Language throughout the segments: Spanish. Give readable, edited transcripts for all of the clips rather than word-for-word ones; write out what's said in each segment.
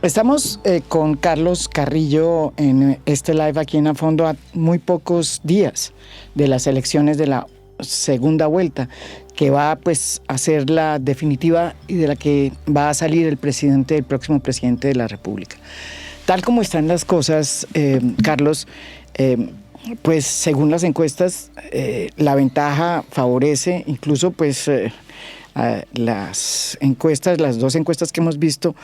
Estamos con Carlos Carrillo en este live aquí en A Fondo a muy pocos días de las elecciones de la segunda vuelta, que va pues a ser la definitiva y de la que va a salir el próximo presidente de la República. Tal como están las cosas, Carlos, pues según las encuestas, la ventaja favorece, incluso pues las dos encuestas que hemos visto,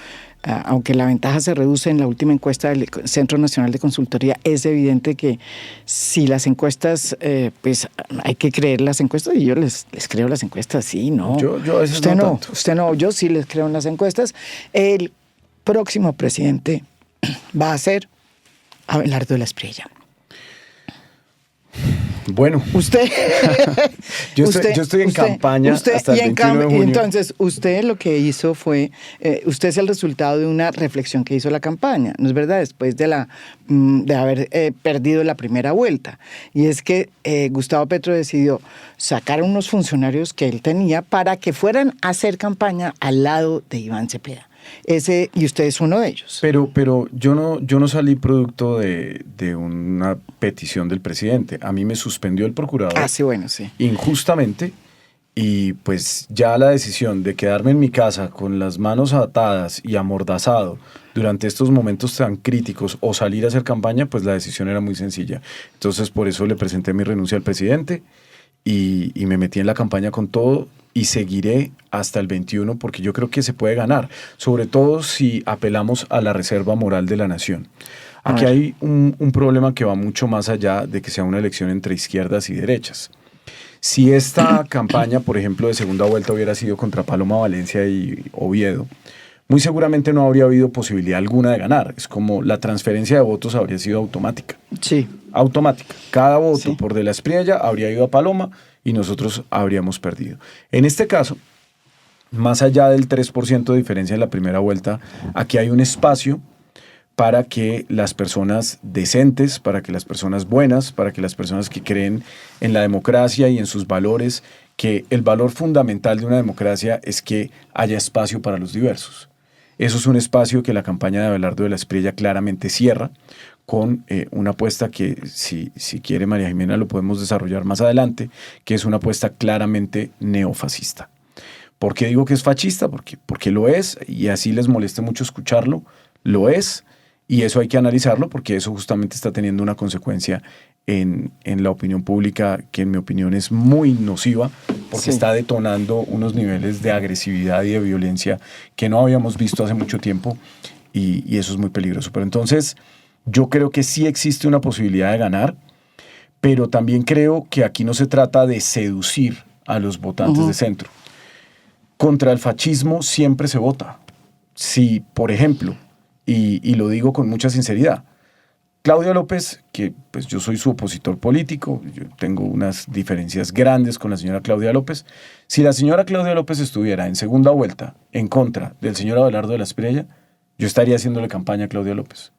aunque la ventaja se reduce en la última encuesta del Centro Nacional de Consultoría, es evidente que si las encuestas, pues hay que creer las encuestas, y yo les creo las encuestas, sí, no. Yo a veces usted no no, tanto. usted no, yo sí les creo en las encuestas. El próximo presidente va a ser Abelardo de la Espriella. Bueno, Usted, yo estoy en campaña hasta el 21 de junio. Entonces, usted lo que hizo fue, usted es el resultado de una reflexión que hizo la campaña, ¿no es verdad? Después de haber perdido la primera vuelta. Y es que Gustavo Petro decidió sacar a unos funcionarios que él tenía para que fueran a hacer campaña al lado de Iván Cepeda. Y usted es uno de ellos. Pero yo no salí producto de una petición del presidente. A mí me suspendió el procurador. Sí, bueno, sí. Injustamente. Y pues ya la decisión de quedarme en mi casa con las manos atadas y amordazado durante estos momentos tan críticos o salir a hacer campaña, pues la decisión era muy sencilla. Entonces por eso le presenté mi renuncia al presidente y me metí en la campaña con todo. Y seguiré hasta el 21 porque yo creo que se puede ganar, sobre todo si apelamos a la reserva moral de la nación. Aquí hay un problema que va mucho más allá de que sea una elección entre izquierdas y derechas. Si esta campaña, por ejemplo, de segunda vuelta hubiera sido contra Paloma Valencia y Oviedo, muy seguramente no habría habido posibilidad alguna de ganar. Es como la transferencia de votos habría sido automática. Sí. Automática. Cada voto Sí. por de la Espriella habría ido a Paloma y nosotros habríamos perdido. En este caso, más allá del 3% de diferencia en la primera vuelta, aquí hay un espacio para que las personas decentes, para que las personas buenas, para que las personas que creen en la democracia y en sus valores, que el valor fundamental de una democracia es que haya espacio para los diversos. Eso es un espacio que la campaña de Abelardo de la Espriella claramente cierra con una apuesta que, si quiere María Jimena, lo podemos desarrollar más adelante, que es una apuesta claramente neofascista. ¿Por qué digo que es fascista? Porque lo es, y así les moleste mucho escucharlo, lo es, y eso hay que analizarlo porque eso justamente está teniendo una consecuencia en la opinión pública que en mi opinión es muy nociva porque está detonando unos niveles de agresividad y de violencia que no habíamos visto hace mucho tiempo y eso es muy peligroso. Pero entonces yo creo que sí existe una posibilidad de ganar, pero también creo que aquí no se trata de seducir a los votantes de centro. Contra el fascismo siempre se vota. Si, por ejemplo, y lo digo con mucha sinceridad, Claudia López, que pues yo soy su opositor político, yo tengo unas diferencias grandes con la señora Claudia López. Si la señora Claudia López estuviera en segunda vuelta en contra del señor Abelardo de la Espriella, yo estaría haciéndole campaña a Claudia López.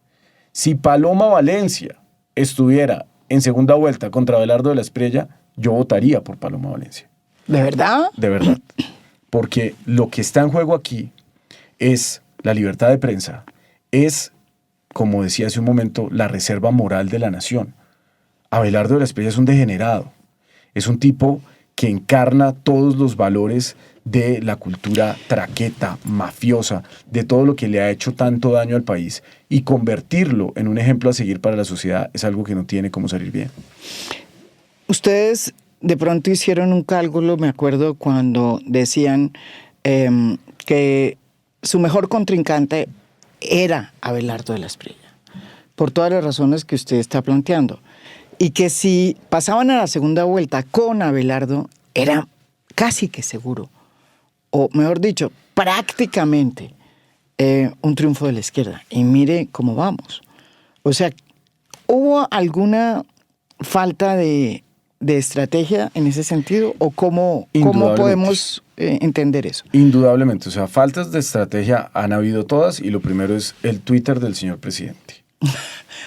Si Paloma Valencia estuviera en segunda vuelta contra Abelardo de la Espriella, yo votaría por Paloma Valencia. ¿De verdad? De verdad. Porque lo que está en juego aquí es la libertad de prensa, es, como decía hace un momento, la reserva moral de la nación. Abelardo de la Espriella es un degenerado, es un tipo que encarna todos los valores de la cultura traqueta, mafiosa, de todo lo que le ha hecho tanto daño al país, y convertirlo en un ejemplo a seguir para la sociedad es algo que no tiene cómo salir bien. Ustedes de pronto hicieron un cálculo, me acuerdo, cuando decían que su mejor contrincante era Abelardo de la Espriella, por todas las razones que usted está planteando, y que si pasaban a la segunda vuelta con Abelardo, era casi que seguro, o mejor dicho, prácticamente un triunfo de la izquierda. Y mire cómo vamos. O sea, ¿hubo alguna falta de estrategia en ese sentido? ¿O cómo podemos entender eso? Indudablemente. O sea, faltas de estrategia han habido todas y lo primero es el Twitter del señor presidente.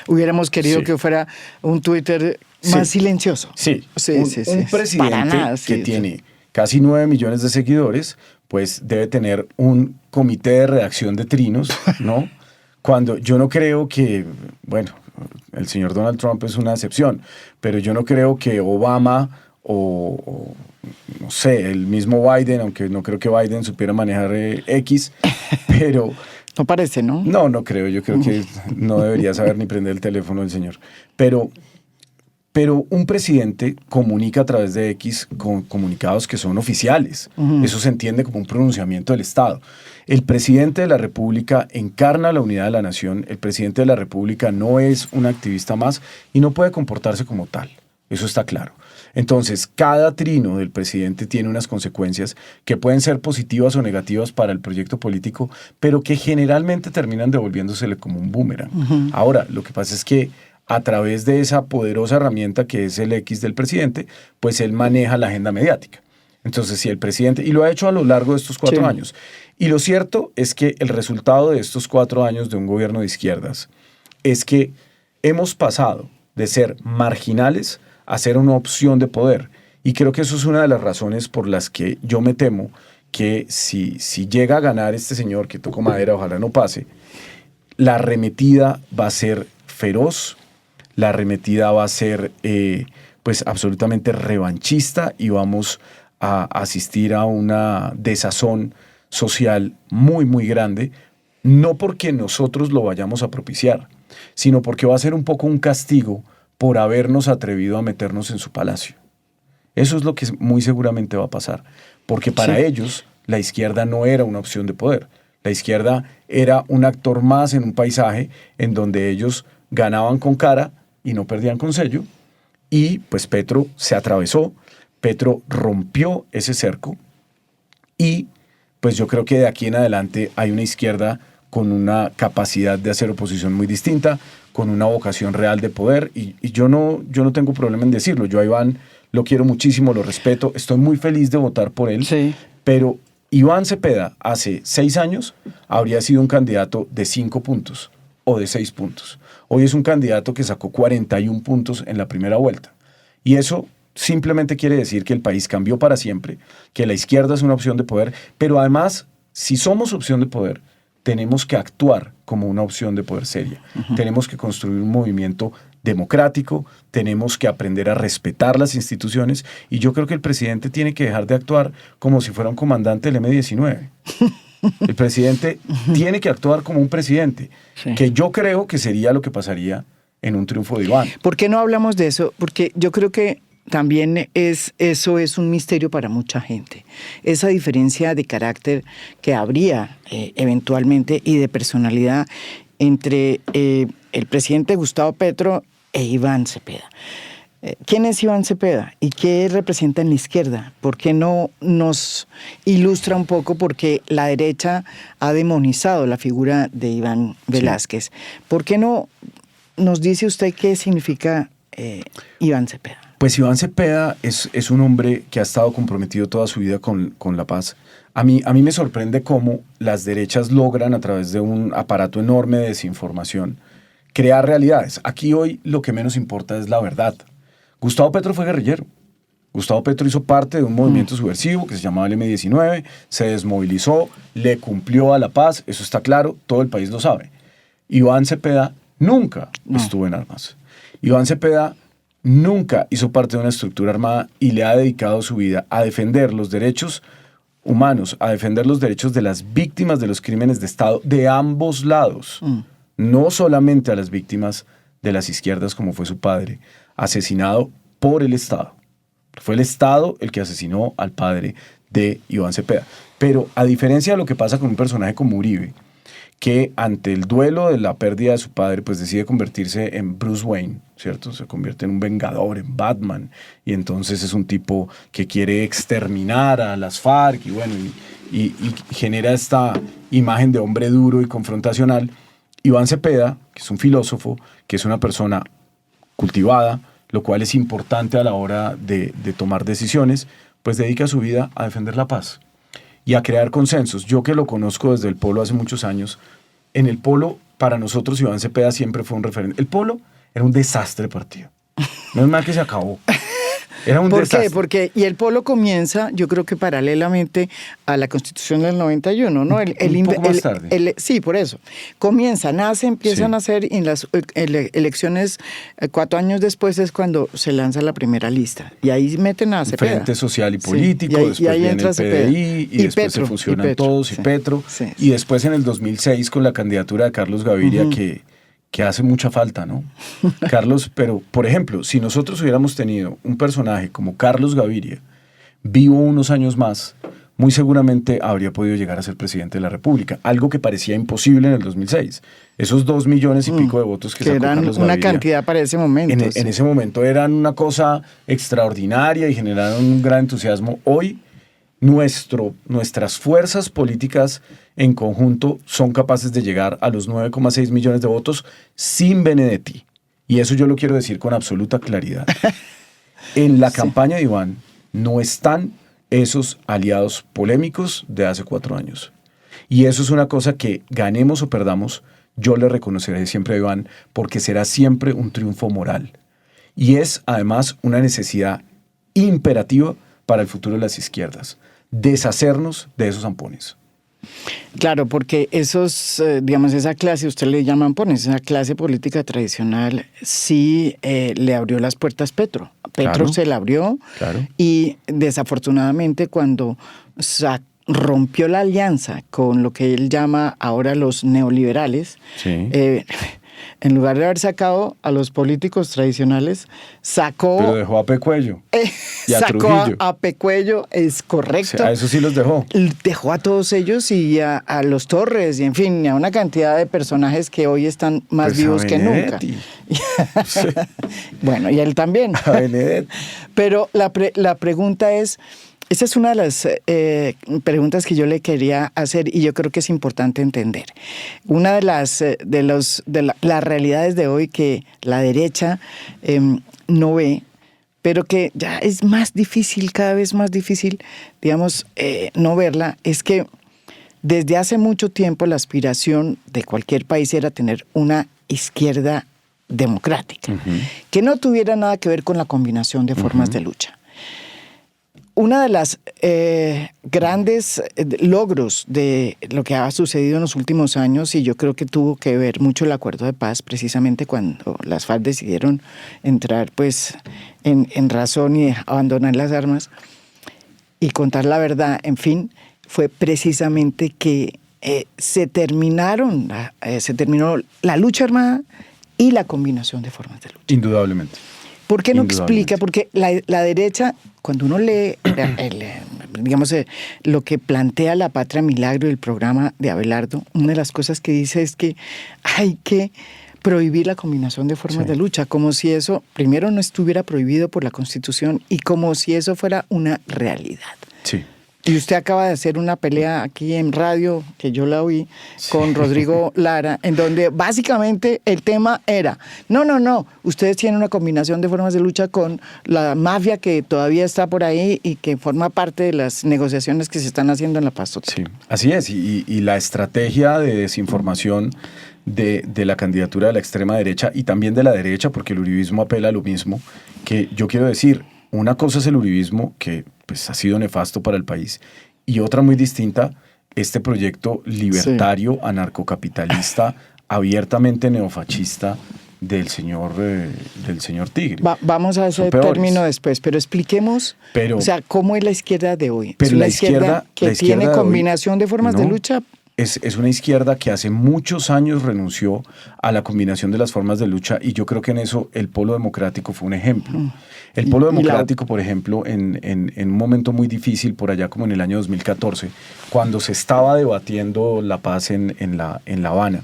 Hubiéramos querido que fuera un Twitter más silencioso. Sí, un presidente para nada, que tiene casi 9 millones de seguidores, pues debe tener un comité de redacción de trinos, ¿no? cuando yo no creo que, bueno, el señor Donald Trump es una excepción, pero yo no creo que Obama o no sé, el mismo Biden, aunque no creo que Biden supiera manejar X, pero... No parece, ¿no? No, no creo. Yo creo que no debería saber ni prender el teléfono el señor. Pero un presidente comunica a través de X con comunicados que son oficiales. Eso se entiende como un pronunciamiento del Estado. El presidente de la República encarna la unidad de la nación. El presidente de la República no es un activista más y no puede comportarse como tal. Eso está claro. Entonces, cada trino del presidente tiene unas consecuencias que pueden ser positivas o negativas para el proyecto político, pero que generalmente terminan devolviéndosele como un boomerang. Ahora, lo que pasa es que a través de esa poderosa herramienta que es el X del presidente, pues él maneja la agenda mediática. Entonces, si el presidente, y lo ha hecho a lo largo de estos 4 años, y lo cierto es que el resultado de estos 4 años de un gobierno de izquierdas es que hemos pasado de ser marginales a ser una opción de poder. Y creo que eso es una de las razones por las que yo me temo que si llega a ganar este señor, que toco madera, ojalá no pase, la arremetida va a ser feroz, la arremetida va a ser pues absolutamente revanchista y vamos a asistir a una desazón social muy, muy grande, no porque nosotros lo vayamos a propiciar, sino porque va a ser un poco un castigo por habernos atrevido a meternos en su palacio. Eso es lo que muy seguramente va a pasar, porque para ellos la izquierda no era una opción de poder. La izquierda era un actor más en un paisaje en donde ellos ganaban con cara y no perdían con sello, y pues Petro se atravesó, Petro rompió ese cerco, y pues yo creo que de aquí en adelante hay una izquierda con una capacidad de hacer oposición muy distinta, con una vocación real de poder, y yo no tengo problema en decirlo. Yo a Iván lo quiero muchísimo, lo respeto, estoy muy feliz de votar por él, pero Iván Cepeda hace 6 años habría sido un candidato de 5 puntos o de 6 puntos. Hoy es un candidato que sacó 41 puntos en la primera vuelta, y eso simplemente quiere decir que el país cambió para siempre, que la izquierda es una opción de poder, pero además, si somos opción de poder, tenemos que actuar como una opción de poder seria. Tenemos que construir un movimiento democrático, tenemos que aprender a respetar las instituciones, y yo creo que el presidente tiene que dejar de actuar como si fuera un comandante del M-19. El presidente tiene que actuar como un presidente, que yo creo que sería lo que pasaría en un triunfo de Iván. ¿Por qué no hablamos de eso? Porque yo creo que también eso es un misterio para mucha gente. Esa diferencia de carácter que habría eventualmente y de personalidad entre el presidente Gustavo Petro e Iván Cepeda. ¿Quién es Iván Cepeda y qué representa en la izquierda? ¿Por qué no nos ilustra un poco? Porque la derecha ha demonizado la figura de Iván Velázquez. ¿Por qué no nos dice usted qué significa Iván Cepeda? Pues Iván Cepeda es un hombre que ha estado comprometido toda su vida con la paz. A mí me sorprende cómo las derechas logran, a través de un aparato enorme de desinformación, crear realidades. Aquí hoy lo que menos importa es la verdad. Gustavo Petro fue guerrillero. Gustavo Petro hizo parte de un movimiento subversivo que se llamaba el M-19, se desmovilizó, le cumplió a la paz, eso está claro, todo el país lo sabe. Iván Cepeda nunca estuvo en armas. Iván Cepeda nunca hizo parte de una estructura armada y le ha dedicado su vida a defender los derechos humanos, a defender los derechos de las víctimas de los crímenes de Estado de ambos lados. No solamente a las víctimas de las izquierdas, como fue su padre, asesinado por el Estado. Fue el Estado el que asesinó al padre de Iván Cepeda. Pero a diferencia de lo que pasa con un personaje como Uribe, que ante el duelo de la pérdida de su padre, pues decide convertirse en Bruce Wayne, ¿cierto? Se convierte en un vengador, en Batman, y entonces es un tipo que quiere exterminar a las FARC, y bueno, y genera esta imagen de hombre duro y confrontacional. Iván Cepeda, que es un filósofo, que es una persona cultivada, lo cual es importante a la hora de tomar decisiones, pues dedica su vida a defender la paz y a crear consensos. Yo que lo conozco desde el Polo hace muchos años, en el Polo, para nosotros Iván Cepeda siempre fue un referente. El Polo era un desastre de partido. No es mal que se acabó. Era un ¿Por desastre. qué? Porque, y el polo comienza, yo creo que paralelamente a la Constitución del 91, ¿no? Un poco más tarde. Sí, por eso. Empiezan Sí. a hacer, y en las elecciones 4 años después es cuando se lanza la primera lista. Y ahí meten a Cepeda. Frente Social y Sí, Político, y después ahí viene entra el Cepeda. PDI, y después Petro, se fusionan Petro, todos, sí. y Petro, Sí. y después en el 2006 con la candidatura de Carlos Gaviria, que hace mucha falta, ¿no? Carlos, pero por ejemplo, si nosotros hubiéramos tenido un personaje como Carlos Gaviria, vivo unos años más, muy seguramente habría podido llegar a ser presidente de la República, algo que parecía imposible en el 2006. Esos 2 millones y pico de votos que sacó eran Carlos una Gaviria, cantidad para ese momento. en ese momento eran una cosa extraordinaria y generaron un gran entusiasmo. Hoy nuestras fuerzas políticas en conjunto son capaces de llegar a los 9,6 millones de votos sin Benedetti. Y eso yo lo quiero decir con absoluta claridad. En la campaña de Iván no están esos aliados polémicos de hace 4 años. Y eso es una cosa que, ganemos o perdamos, yo le reconoceré siempre a Iván, porque será siempre un triunfo moral. Y es además una necesidad imperativa para el futuro de las izquierdas, deshacernos de esos zampones. Claro, porque esa clase, usted le llama zampones, esa clase política tradicional sí le abrió las puertas Petro. Petro Claro, se la abrió, claro. Y desafortunadamente cuando rompió la alianza con lo que él llama ahora los neoliberales, Sí. En lugar de haber sacado a los políticos tradicionales, sacó... Pero dejó a Pecuello y a sacó Trujillo. a Pecuello, es correcto. O sea, a eso sí los dejó. Dejó a todos ellos y a los Torres y en fin, a una cantidad de personajes que hoy están más Pues vivos a que nunca. Benedetti. Bueno, y él también. A Benedetti. Pero la pregunta es, esa es una de las preguntas que yo le quería hacer y yo creo que es importante entender. Una de las las realidades de hoy que la derecha no ve, pero que ya es más difícil, cada vez más difícil, digamos, no verla, es que desde hace mucho tiempo la aspiración de cualquier país era tener una izquierda democrática, que no tuviera nada que ver con la combinación de formas de lucha. Una de las grandes logros de lo que ha sucedido en los últimos años, y yo creo que tuvo que ver mucho el acuerdo de paz, precisamente cuando las FARC decidieron entrar pues, en razón y abandonar las armas y contar la verdad, en fin, fue precisamente que se terminó la lucha armada y la combinación de formas de lucha. Indudablemente. ¿Por qué no explica? Porque la derecha, cuando uno lee, digamos, lo que plantea La Patria Milagro y el programa de Abelardo, una de las cosas que dice es que hay que prohibir la combinación de formas de lucha, como si eso, primero, no estuviera prohibido por la Constitución y como si eso fuera una realidad. Sí. Y usted acaba de hacer una pelea aquí en radio, que yo la oí, con Rodrigo Lara, en donde básicamente el tema era, no, ustedes tienen una combinación de formas de lucha con la mafia que todavía está por ahí y que forma parte de las negociaciones que se están haciendo en la paz total. Sí, así es. Y la estrategia de desinformación de la candidatura de la extrema derecha y también de la derecha, porque el uribismo apela a lo mismo, que yo quiero decir, una cosa es el uribismo, que pues, ha sido nefasto para el país, y otra muy distinta, este proyecto libertario, anarcocapitalista, abiertamente neofascista del señor Tigre. Vamos a ese término después, pero expliquemos, o sea, cómo es la izquierda de hoy. Pero ¿Es una izquierda que tiene combinación de formas de lucha? Es una izquierda que hace muchos años renunció a la combinación de las formas de lucha y yo creo que en eso el Polo Democrático fue un ejemplo. El Polo Democrático, por ejemplo, en un momento muy difícil, por allá como en el año 2014, cuando se estaba debatiendo la paz en La Habana,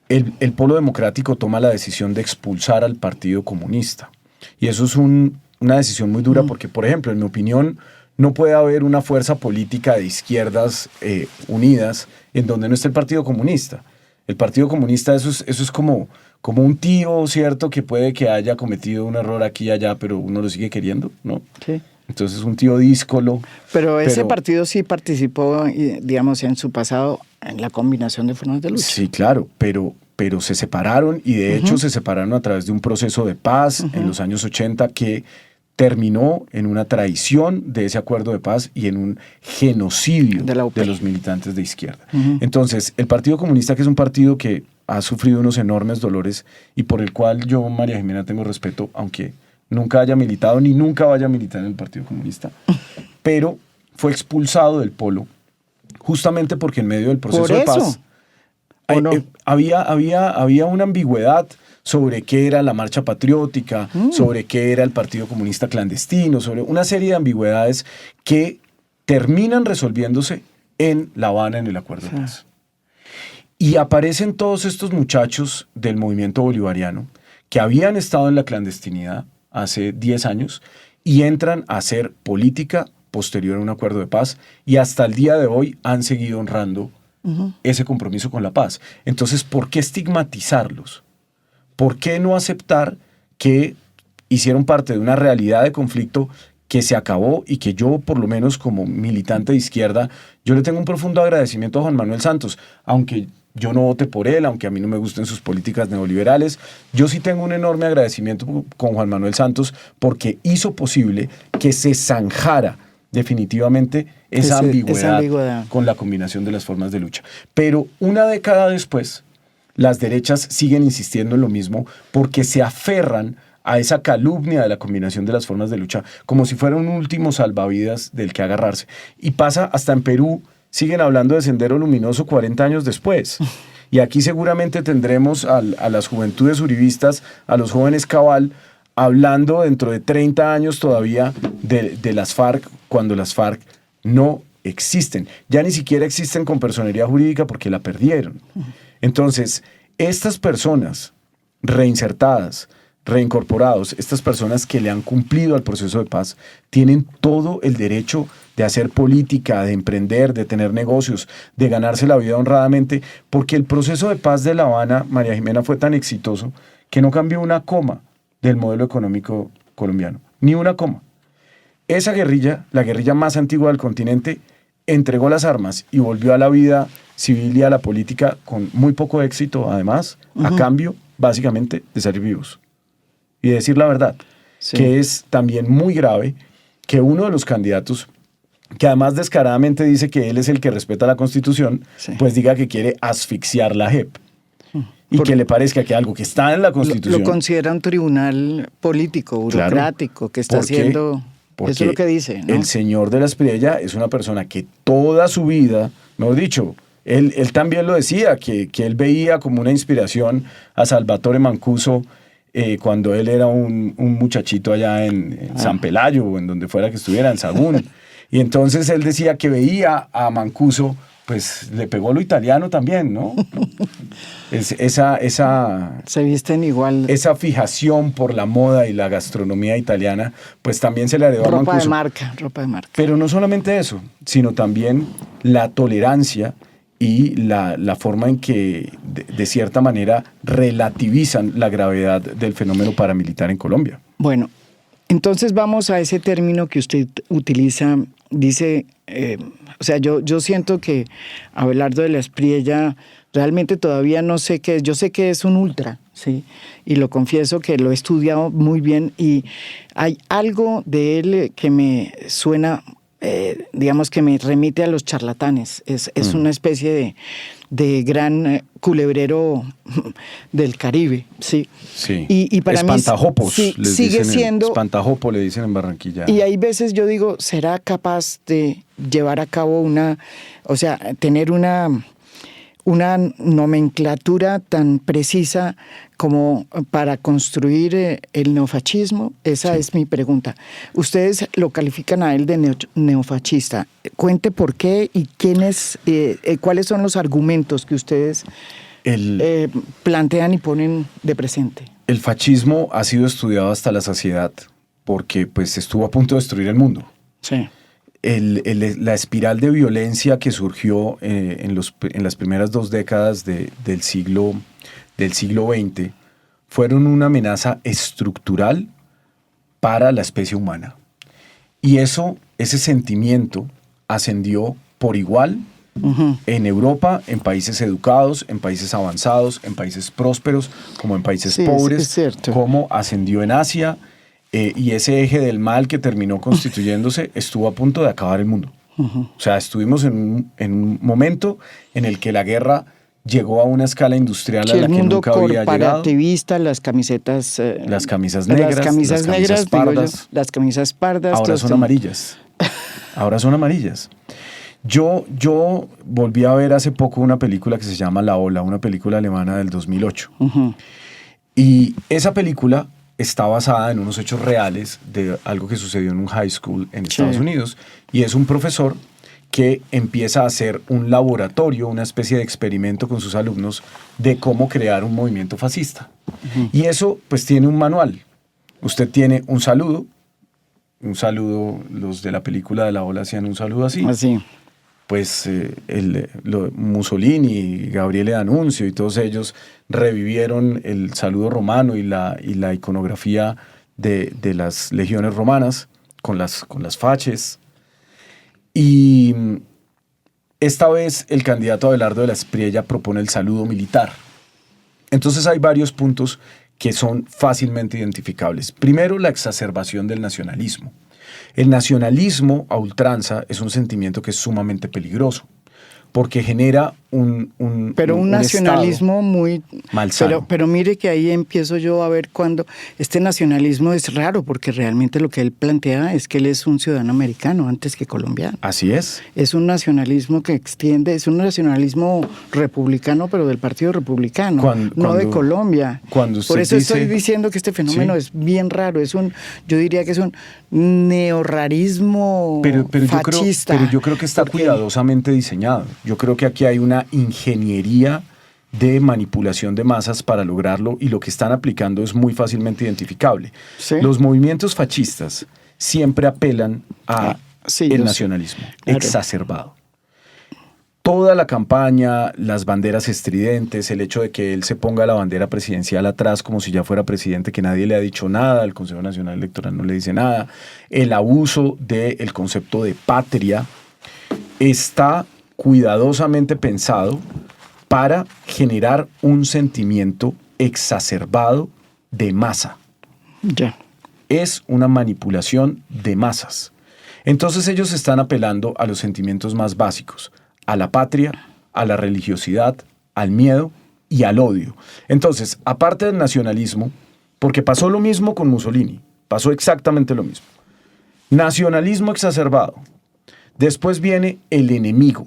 el Polo Democrático toma la decisión de expulsar al Partido Comunista. Y eso es una decisión muy dura porque, por ejemplo, en mi opinión, no puede haber una fuerza política de izquierdas unidas en donde no esté el Partido Comunista. El Partido Comunista, eso es como un tío, ¿cierto? Que puede que haya cometido un error aquí y allá, pero uno lo sigue queriendo, ¿no? Sí. Entonces es un tío díscolo. Pero ese partido sí participó, digamos, en su pasado en la combinación de formas de lucha. Sí, claro, pero se separaron y de hecho se separaron a través de un proceso de paz en los años 80 que terminó en una traición de ese acuerdo de paz y en un genocidio de los militantes de izquierda. Entonces, el Partido Comunista, que es un partido que ha sufrido unos enormes dolores y por el cual yo, María Jimena, tengo respeto, aunque nunca haya militado ni nunca vaya a militar en el Partido Comunista, pero fue expulsado del polo justamente porque en medio del proceso de paz no? había una ambigüedad sobre qué era la marcha patriótica, sobre qué era el Partido Comunista clandestino, sobre una serie de ambigüedades que terminan resolviéndose en La Habana en el acuerdo de paz. Y aparecen todos estos muchachos del movimiento bolivariano que habían estado en la clandestinidad hace 10 años y entran a hacer política posterior a un acuerdo de paz y hasta el día de hoy han seguido honrando ese compromiso con la paz. Entonces, ¿por qué estigmatizarlos? ¿Por qué no aceptar que hicieron parte de una realidad de conflicto que se acabó y que yo, por lo menos como militante de izquierda, yo le tengo un profundo agradecimiento a Juan Manuel Santos, aunque yo no vote por él, aunque a mí no me gusten sus políticas neoliberales, yo sí tengo un enorme agradecimiento con Juan Manuel Santos porque hizo posible que se zanjara definitivamente esa ambigüedad con la combinación de las formas de lucha. Pero una década después, las derechas siguen insistiendo en lo mismo porque se aferran a esa calumnia de la combinación de las formas de lucha como si fuera un último salvavidas del que agarrarse. Y pasa hasta en Perú, siguen hablando de Sendero Luminoso 40 años después. Y aquí seguramente tendremos a las juventudes uribistas, a los jóvenes Cabal, hablando dentro de 30 años todavía de las FARC, cuando las FARC no existen. Ya ni siquiera existen con personería jurídica porque la perdieron. Entonces, estas personas reinsertadas, reincorporados, estas personas que le han cumplido al proceso de paz, tienen todo el derecho de hacer política, de emprender, de tener negocios, de ganarse la vida honradamente, porque el proceso de paz de La Habana, María Jimena, fue tan exitoso que no cambió una coma del modelo económico colombiano, ni una coma. Esa guerrilla, la guerrilla más antigua del continente, entregó las armas y volvió a la vida civil y a la política con muy poco éxito, además, a cambio, básicamente, de salir vivos. Y decir la verdad, que es también muy grave que uno de los candidatos, que además descaradamente dice que él es el que respeta la Constitución, pues diga que quiere asfixiar la JEP. Y que le parezca que algo que está en la Constitución... Lo considera un tribunal político, burocrático, claro, que está haciendo... Eso es lo que dice, ¿no? El señor de la Espriella es una persona que toda su vida, mejor dicho, él también lo decía, que él veía como una inspiración a Salvatore Mancuso cuando él era un muchachito allá en San Pelayo o en donde fuera que estuviera, en Sagún. Y entonces él decía que veía a Mancuso, pues le pegó lo italiano también, ¿no? Se visten igual. Esa fijación por la moda y la gastronomía italiana, pues también se le heredó a Mancuso. Ropa de marca. Pero no solamente eso, sino también la tolerancia y la forma en que, de cierta manera, relativizan la gravedad del fenómeno paramilitar en Colombia. Bueno, entonces vamos a ese término que usted utiliza, dice... o sea, yo siento que Abelardo de la Espriella realmente todavía no sé qué es. Yo sé que es un ultra, ¿sí? Y lo confieso que lo he estudiado muy bien y hay algo de él que me suena, digamos que me remite a los charlatanes. Es una especie de gran culebrero del Caribe, ¿sí? Sí. Y para Espantajopos, mí sigue siendo... Espantajopo le dicen en Barranquilla. Y hay veces yo digo, ¿será capaz de llevar a cabo tener una nomenclatura tan precisa como para construir el neofascismo? Esa es mi pregunta. Ustedes lo califican a él de neofascista. Cuente por qué y cuáles son los argumentos que ustedes plantean y ponen de presente. El fascismo ha sido estudiado hasta la saciedad porque pues, estuvo a punto de destruir el mundo. Sí. La espiral de violencia que surgió en las primeras 2 décadas del siglo XX fueron una amenaza estructural para la especie humana. Y ese sentimiento ascendió por igual en Europa, en países educados, en países avanzados, en países prósperos, como en países pobres, es cierto. como ascendió en Asia, y ese eje del mal que terminó constituyéndose estuvo a punto de acabar el mundo. O sea, estuvimos en un momento en el que la guerra llegó a una escala industrial Sí, a la el que mundo nunca había llegado. corporativista, las camisetas... Las camisas negras, las camisas negras, digo yo, pardas. las camisas pardas. Ahora son amarillas. Ahora son amarillas. Yo volví a ver hace poco una película que se llama La Ola, una película alemana del 2008. Y esa película está basada en unos hechos reales de algo que sucedió en un high school en Estados Unidos. Y es un profesor que empieza a hacer un laboratorio, una especie de experimento con sus alumnos de cómo crear un movimiento fascista. Y eso pues tiene un manual. Usted tiene un saludo, los de la película de La Ola hacían un saludo así. Así. Pues Mussolini, Gabriele D'Annunzio y todos ellos revivieron el saludo romano y la iconografía de las legiones romanas con las faches. Y esta vez el candidato Abelardo de la Espriella propone el saludo militar. Entonces hay varios puntos que son fácilmente identificables. Primero, la exacerbación del nacionalismo. El nacionalismo a ultranza es un sentimiento que es sumamente peligroso porque genera un nacionalismo muy malsano. Pero mire que ahí empiezo yo a ver cuando este nacionalismo es raro, porque realmente lo que él plantea es que él es un ciudadano americano antes que colombiano. Así es. Es un nacionalismo que extiende, es un nacionalismo republicano, pero del Partido Republicano, no de Colombia. Por eso estoy diciendo que este fenómeno es bien raro, yo diría que es un neorrarismo fascista. Pero yo creo que está cuidadosamente diseñado. Yo creo que aquí hay una ingeniería de manipulación de masas para lograrlo y lo que están aplicando es muy fácilmente identificable. ¿Sí? Los movimientos fascistas siempre apelan a el nacionalismo exacerbado. Toda la campaña, las banderas estridentes, el hecho de que él se ponga la bandera presidencial atrás como si ya fuera presidente, que nadie le ha dicho nada, el Consejo Nacional Electoral no le dice nada, el abuso del concepto de patria está cuidadosamente pensado para generar un sentimiento exacerbado de masa. Ya. Es una manipulación de masas. Entonces ellos están apelando a los sentimientos más básicos, a la patria, a la religiosidad, al miedo y al odio. Entonces, aparte del nacionalismo, porque pasó lo mismo con Mussolini, pasó exactamente lo mismo. Nacionalismo exacerbado. Después viene el enemigo.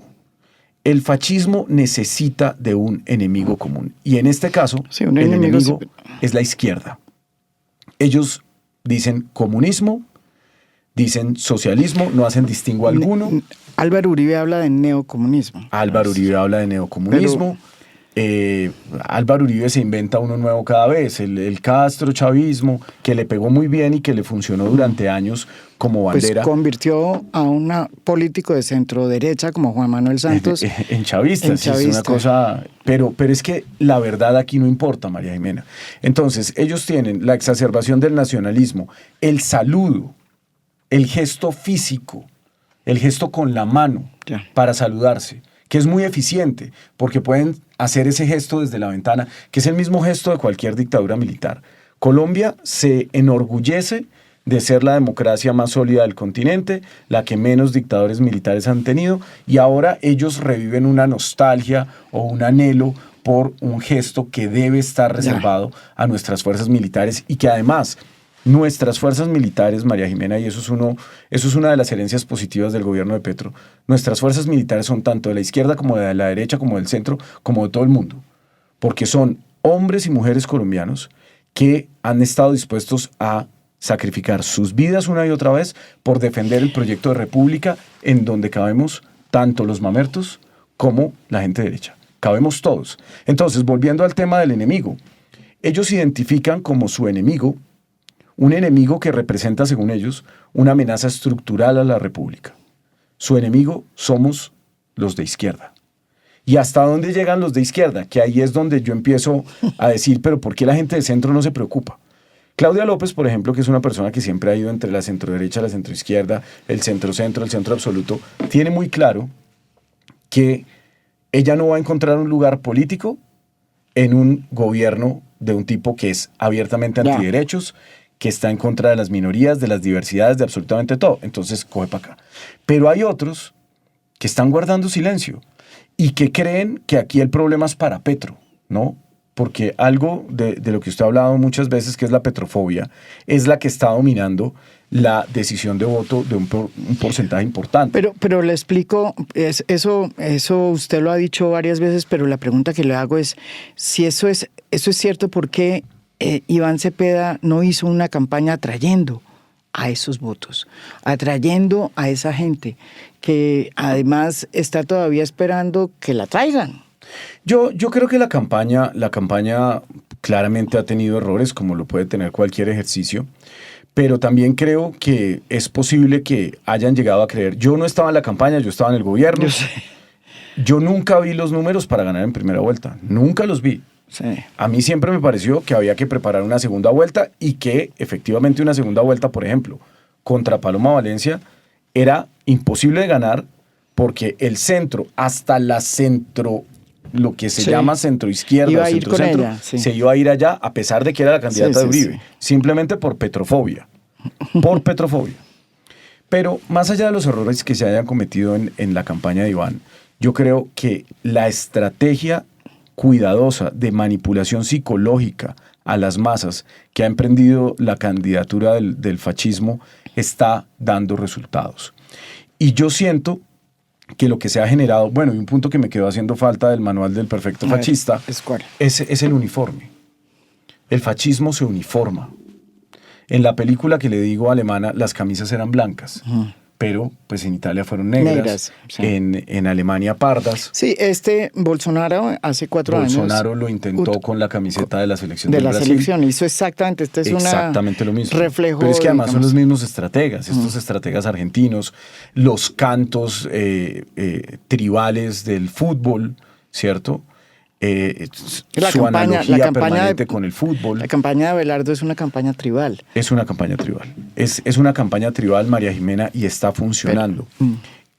El fascismo necesita de un enemigo común. Y en este caso, el enemigo es la izquierda. Ellos dicen comunismo, dicen socialismo, no hacen distingo alguno. Álvaro Uribe habla de neocomunismo. Álvaro Uribe habla de neocomunismo. Álvaro Uribe se inventa uno nuevo cada vez. El castrochavismo, que le pegó muy bien y que le funcionó durante años como bandera. Pues convirtió a un político de centro derecha como Juan Manuel Santos en chavista. Sí, es una cosa, pero es que la verdad aquí no importa, María Jimena. Entonces ellos tienen la exacerbación del nacionalismo, el saludo, el gesto físico, el gesto con la mano para saludarse, que es muy eficiente porque pueden hacer ese gesto desde la ventana, que es el mismo gesto de cualquier dictadura militar. Colombia se enorgullece de ser la democracia más sólida del continente, la que menos dictadores militares han tenido, y ahora ellos reviven una nostalgia o un anhelo por un gesto que debe estar reservado a nuestras fuerzas militares y que además nuestras fuerzas militares, María Jimena, y eso es una de las herencias positivas del gobierno de Petro, nuestras fuerzas militares son tanto de la izquierda como de la derecha, como del centro, como de todo el mundo, porque son hombres y mujeres colombianos que han estado dispuestos a sacrificar sus vidas una y otra vez por defender el proyecto de república en donde cabemos tanto los mamertos como la gente derecha. Cabemos todos. Entonces, volviendo al tema del enemigo, ellos identifican como su enemigo un enemigo que representa, según ellos, una amenaza estructural a la república. Su enemigo somos los de izquierda. ¿Y hasta dónde llegan los de izquierda? Que ahí es donde yo empiezo a decir, pero ¿por qué la gente de centro no se preocupa? Claudia López, por ejemplo, que es una persona que siempre ha ido entre la centroderecha, la centroizquierda, el centro-centro, el centro absoluto, tiene muy claro que ella no va a encontrar un lugar político en un gobierno de un tipo que es abiertamente antiderechos, que está en contra de las minorías, de las diversidades, de absolutamente todo. Entonces, coge para acá. Pero hay otros que están guardando silencio y que creen que aquí el problema es para Petro, ¿no? Porque algo de lo que usted ha hablado muchas veces, que es la petrofobia, es la que está dominando la decisión de voto de un porcentaje importante. Pero le explico, eso usted lo ha dicho varias veces, pero la pregunta que le hago es, si eso es cierto, ¿por qué Iván Cepeda no hizo una campaña atrayendo a esos votos, atrayendo a esa gente que además está todavía esperando que la traigan? Yo creo que la campaña claramente ha tenido errores, como lo puede tener cualquier ejercicio, pero también creo que es posible que hayan llegado a creer. Yo no estaba en la campaña, yo estaba en el gobierno. Yo sé. Yo nunca vi los números para ganar en primera vuelta, nunca los vi. Sí. A mí siempre me pareció que había que preparar una segunda vuelta y que efectivamente una segunda vuelta, por ejemplo, contra Paloma Valencia, era imposible de ganar porque el centro, hasta la centro, lo que se llama centroizquierda iba o a ir centrocentro, con ella, sí. se iba a ir allá a pesar de que era la candidata de Uribe, sí. simplemente por petrofobia, por petrofobia. Pero más allá de los errores que se hayan cometido en la campaña de Iván, yo creo que la estrategia cuidadosa de manipulación psicológica a las masas que ha emprendido la candidatura del fascismo está dando resultados. Y yo siento que lo que se ha generado, bueno, y un punto que me quedó haciendo falta del manual del perfecto fascista, ¿es cuál? Es el uniforme. El fascismo se uniforma. En la película que le digo alemana, las camisas eran blancas. Pero pues en Italia fueron negras, sí. en Alemania pardas. Sí, Bolsonaro hace 4 años. Bolsonaro lo intentó con la camiseta de la selección del Brasil. Selección, hizo exactamente, exactamente lo mismo. Reflejo. Pero es que además son los mismos estrategas, estos estrategas argentinos, los cantos tribales del fútbol, ¿cierto? Su analogía permanente con el fútbol. La campaña de Abelardo es una campaña tribal. Es una campaña tribal. Es una campaña tribal, María Jimena, y está funcionando.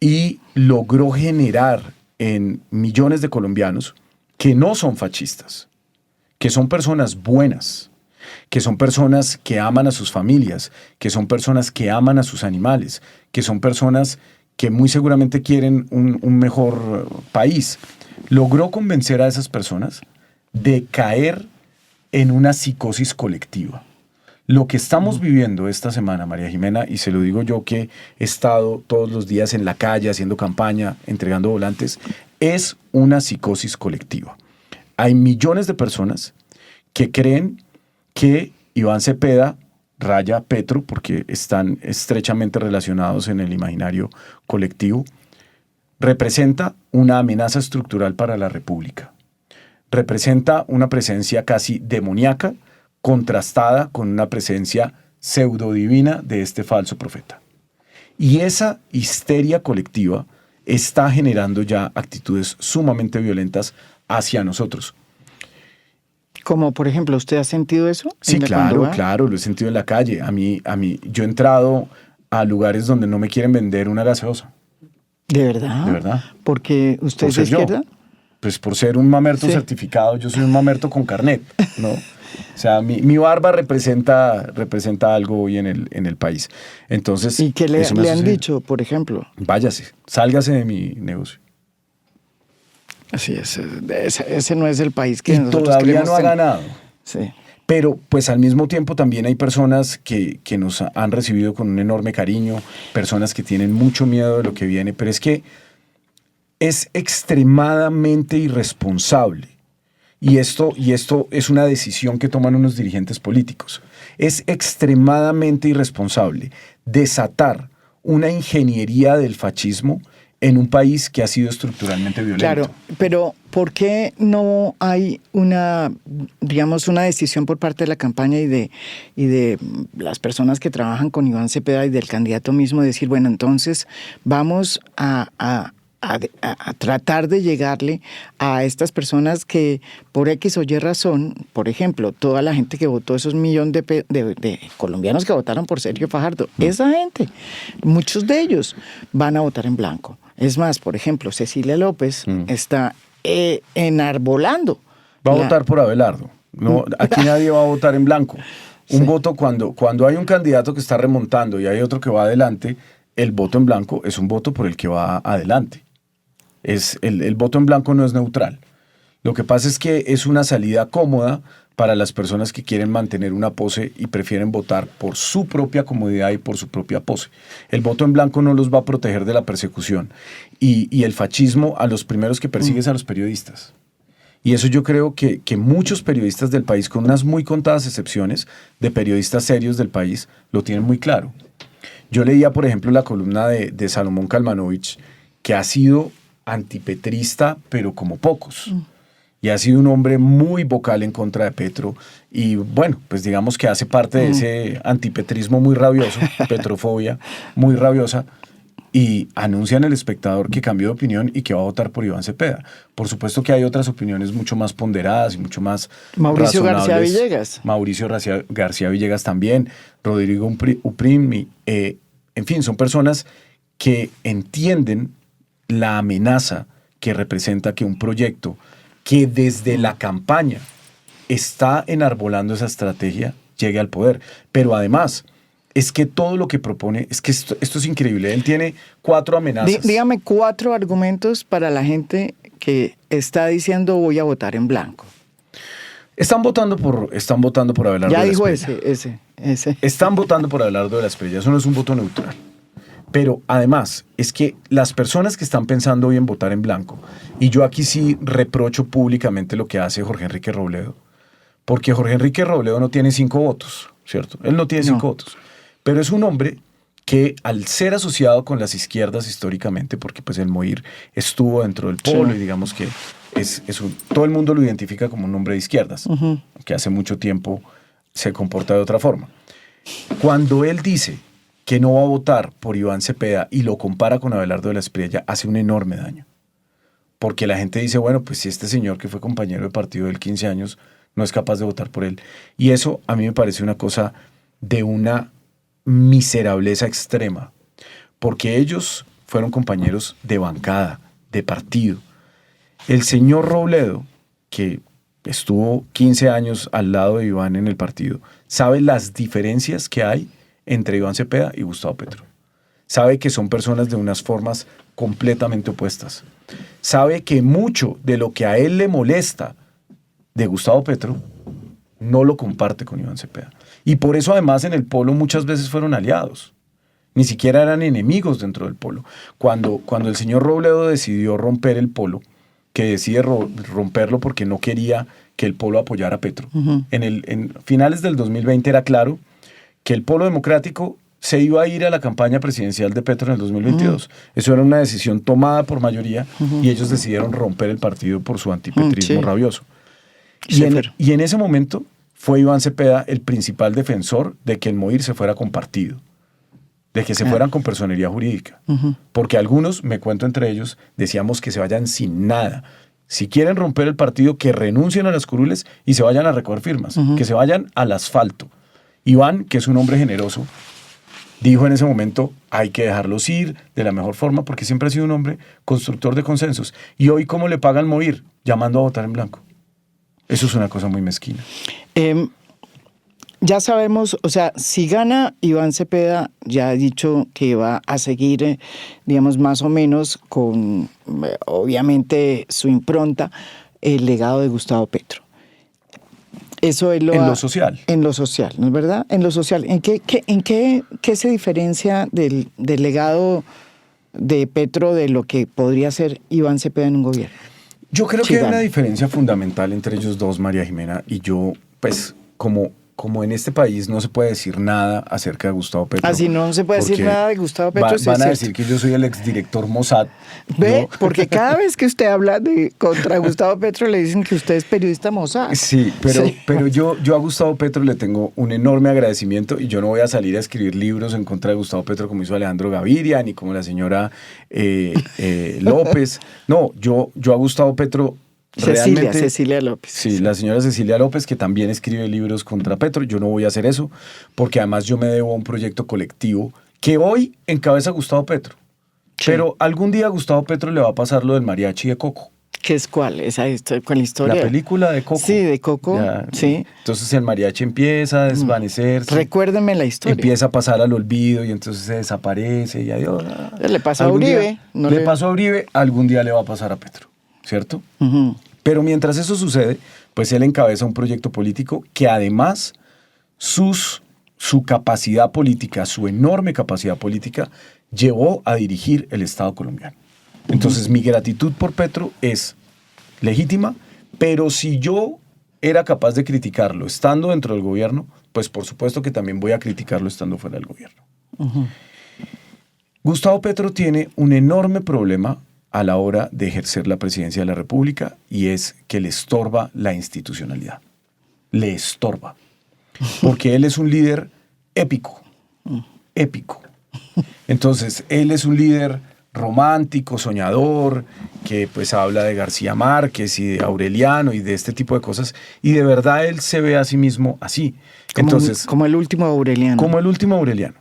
Y logró generar en millones de colombianos que no son fascistas, que son personas buenas, que son personas que aman a sus familias, que son personas que aman a sus animales, que son personas que muy seguramente quieren un mejor país. Logró convencer a esas personas de caer en una psicosis colectiva. Lo que estamos viviendo esta semana, María Jimena, y se lo digo yo que he estado todos los días en la calle haciendo campaña, entregando volantes, es una psicosis colectiva. Hay millones de personas que creen que Iván Cepeda, raya Petro, porque están estrechamente relacionados en el imaginario colectivo, representa una amenaza estructural para la República. Representa una presencia casi demoníaca, contrastada con una presencia pseudodivina de este falso profeta. Y esa histeria colectiva está generando ya actitudes sumamente violentas hacia nosotros. Como por ejemplo, ¿usted ha sentido eso? Sí, claro, lo he sentido en la calle. A mí, yo he entrado a lugares donde no me quieren vender una gaseosa. ¿De verdad? De verdad. ¿Porque usted es de izquierda? Pues por ser un mamerto certificado, yo soy un mamerto con carnet, ¿no? O sea, mi barba representa algo hoy en el país. Entonces, ¿y qué le han dicho, por ejemplo? Váyase, sálgase de mi negocio. Así es, ese no es el país que y nosotros todavía no ha ganado. Sí. Pero pues al mismo tiempo también hay personas que nos han recibido con un enorme cariño, personas que tienen mucho miedo de lo que viene, pero es que es extremadamente irresponsable. Y esto es una decisión que toman unos dirigentes políticos. Es extremadamente irresponsable desatar una ingeniería del fascismo en un país que ha sido estructuralmente violento. Claro, pero ¿por qué no hay una decisión por parte de la campaña y de las personas que trabajan con Iván Cepeda y del candidato mismo de decir, bueno, entonces vamos a tratar de llegarle a estas personas que por X o Y razón, por ejemplo, toda la gente que votó, esos millones de colombianos que votaron por Sergio Fajardo, esa gente, muchos de ellos van a votar en blanco. Es más, por ejemplo, Cecilia López está enarbolando. Va a votar por Abelardo. No, aquí nadie va a votar en blanco. Un voto cuando hay un candidato que está remontando y hay otro que va adelante, el voto en blanco es un voto por el que va adelante. El voto en blanco no es neutral. Lo que pasa es que es una salida cómoda para las personas que quieren mantener una pose y prefieren votar por su propia comodidad y por su propia pose. El voto en blanco no los va a proteger de la persecución. Y el fascismo, a los primeros que persigue es a los periodistas. Y eso yo creo que muchos periodistas del país, con unas muy contadas excepciones de periodistas serios del país, lo tienen muy claro. Yo leía, por ejemplo, la columna de Salomón Kalmanovich, que ha sido antipetrista, pero como pocos. Y ha sido un hombre muy vocal en contra de Petro. Y bueno, pues digamos que hace parte de ese antipetrismo muy rabioso, petrofobia muy rabiosa. Y anuncia en El Espectador que cambió de opinión y que va a votar por Iván Cepeda. Por supuesto que hay otras opiniones mucho más ponderadas y mucho más Mauricio razonables. García Villegas. Mauricio García Villegas también, Rodrigo Uprimi. En fin, son personas que entienden la amenaza que representa que un proyecto que desde la campaña está enarbolando esa estrategia llegue al poder. Pero además, es que todo lo que propone, es que esto es increíble. Él tiene 4 amenazas. Dígame 4 argumentos para la gente que está diciendo voy a votar en blanco. Están votando por Abelardo Ya de la dijo Espriella. ese. Están votando por Abelardo de la Espriella. Eso no es un voto neutral. Pero además, es que las personas que están pensando hoy en votar en blanco, y yo aquí sí reprocho públicamente lo que hace Jorge Enrique Robledo, porque Jorge Enrique Robledo no tiene 5 votos, ¿cierto? Él no tiene 5 votos. Pero es un hombre que al ser asociado con las izquierdas históricamente, porque pues el MOIR estuvo dentro del polo y digamos que todo el mundo lo identifica como un hombre de izquierdas, que hace mucho tiempo se comporta de otra forma. Cuando él dice que no va a votar por Iván Cepeda y lo compara con Abelardo de la Espriella, hace un enorme daño. Porque la gente dice, bueno, pues si este señor que fue compañero de partido de él 15 años no es capaz de votar por él. Y eso a mí me parece una cosa de una miserableza extrema, porque ellos fueron compañeros de bancada, de partido. El señor Robledo, que estuvo 15 años al lado de Iván en el partido, sabe las diferencias que hay entre Iván Cepeda y Gustavo Petro. Sabe que son personas de unas formas completamente opuestas. Sabe que mucho de lo que a él le molesta de Gustavo Petro no lo comparte con Iván Cepeda. Y por eso además en el polo muchas veces fueron aliados. Ni siquiera eran enemigos dentro del polo. Cuando el señor Robledo decidió romper el polo, que decide romperlo porque no quería que el polo apoyara a Petro. En finales del 2020 era claro que el polo democrático se iba a ir a la campaña presidencial de Petro en el 2022. Eso era una decisión tomada por mayoría y ellos decidieron romper el partido por su antipetrismo rabioso. Y en ese momento fue Iván Cepeda el principal defensor de que el MOIR se fuera con partido, de que se fueran con personería jurídica. Porque algunos, me cuento entre ellos, decíamos que se vayan sin nada. Si quieren romper el partido, que renuncien a las curules y se vayan a recoger firmas, que se vayan al asfalto. Iván, que es un hombre generoso, dijo en ese momento, hay que dejarlos ir de la mejor forma, porque siempre ha sido un hombre constructor de consensos. Y hoy, ¿cómo le pagan MOIR? Llamando a votar en blanco. Eso es una cosa muy mezquina. Ya sabemos, o sea, si gana Iván Cepeda, ya ha dicho que va a seguir, digamos, más o menos con, obviamente, su impronta, el legado de Gustavo Petro. Eso es lo social. En lo social, ¿no es verdad? En lo social. ¿En qué se diferencia del legado de Petro de lo que podría ser Iván Cepeda en un gobierno? Yo creo que hay una diferencia fundamental entre ellos dos, María Jimena, y yo, pues, como en este país no se puede decir nada acerca de Gustavo Petro. Así no se puede decir nada de Gustavo Petro. Van a decir que yo soy el exdirector Mossad. ¿Ve? ¿No? Porque cada vez que usted habla contra Gustavo Petro le dicen que usted es periodista Mossad. Sí, pero yo a Gustavo Petro le tengo un enorme agradecimiento y yo no voy a salir a escribir libros en contra de Gustavo Petro como hizo Alejandro Gaviria ni como la señora López. No, yo a Gustavo Petro... Cecilia López. Sí, la señora Cecilia López, que también escribe libros contra Petro. Yo no voy a hacer eso, porque además yo me debo a un proyecto colectivo que hoy encabeza Gustavo Petro. Sí. Pero algún día a Gustavo Petro le va a pasar lo del mariachi de Coco. ¿Qué es cuál? ¿Cuál historia? La película de Coco. Sí, de Coco, Ya, sí. Entonces el mariachi empieza a desvanecerse. Recuérdeme la historia. Empieza a pasar al olvido y entonces se desaparece y adiós. Le pasó a Algún Uribe. día le pasó a Uribe, algún día le va a pasar a Petro, ¿cierto? Ujú. Pero mientras eso sucede, pues él encabeza un proyecto político que además su capacidad política, su enorme capacidad política, llevó a dirigir el Estado colombiano. Entonces mi gratitud por Petro es legítima, pero si yo era capaz de criticarlo estando dentro del gobierno, pues por supuesto que también voy a criticarlo estando fuera del gobierno. Uh-huh. Gustavo Petro tiene un enorme problema a la hora de ejercer la presidencia de la República y es que le estorba la institucionalidad. Le estorba. Porque él es un líder épico. Épico. Entonces, él es un líder romántico, soñador, que pues habla de García Márquez y de Aureliano y de este tipo de cosas, y de verdad él se ve a sí mismo así. Entonces, como el último Aureliano. Como el último Aureliano.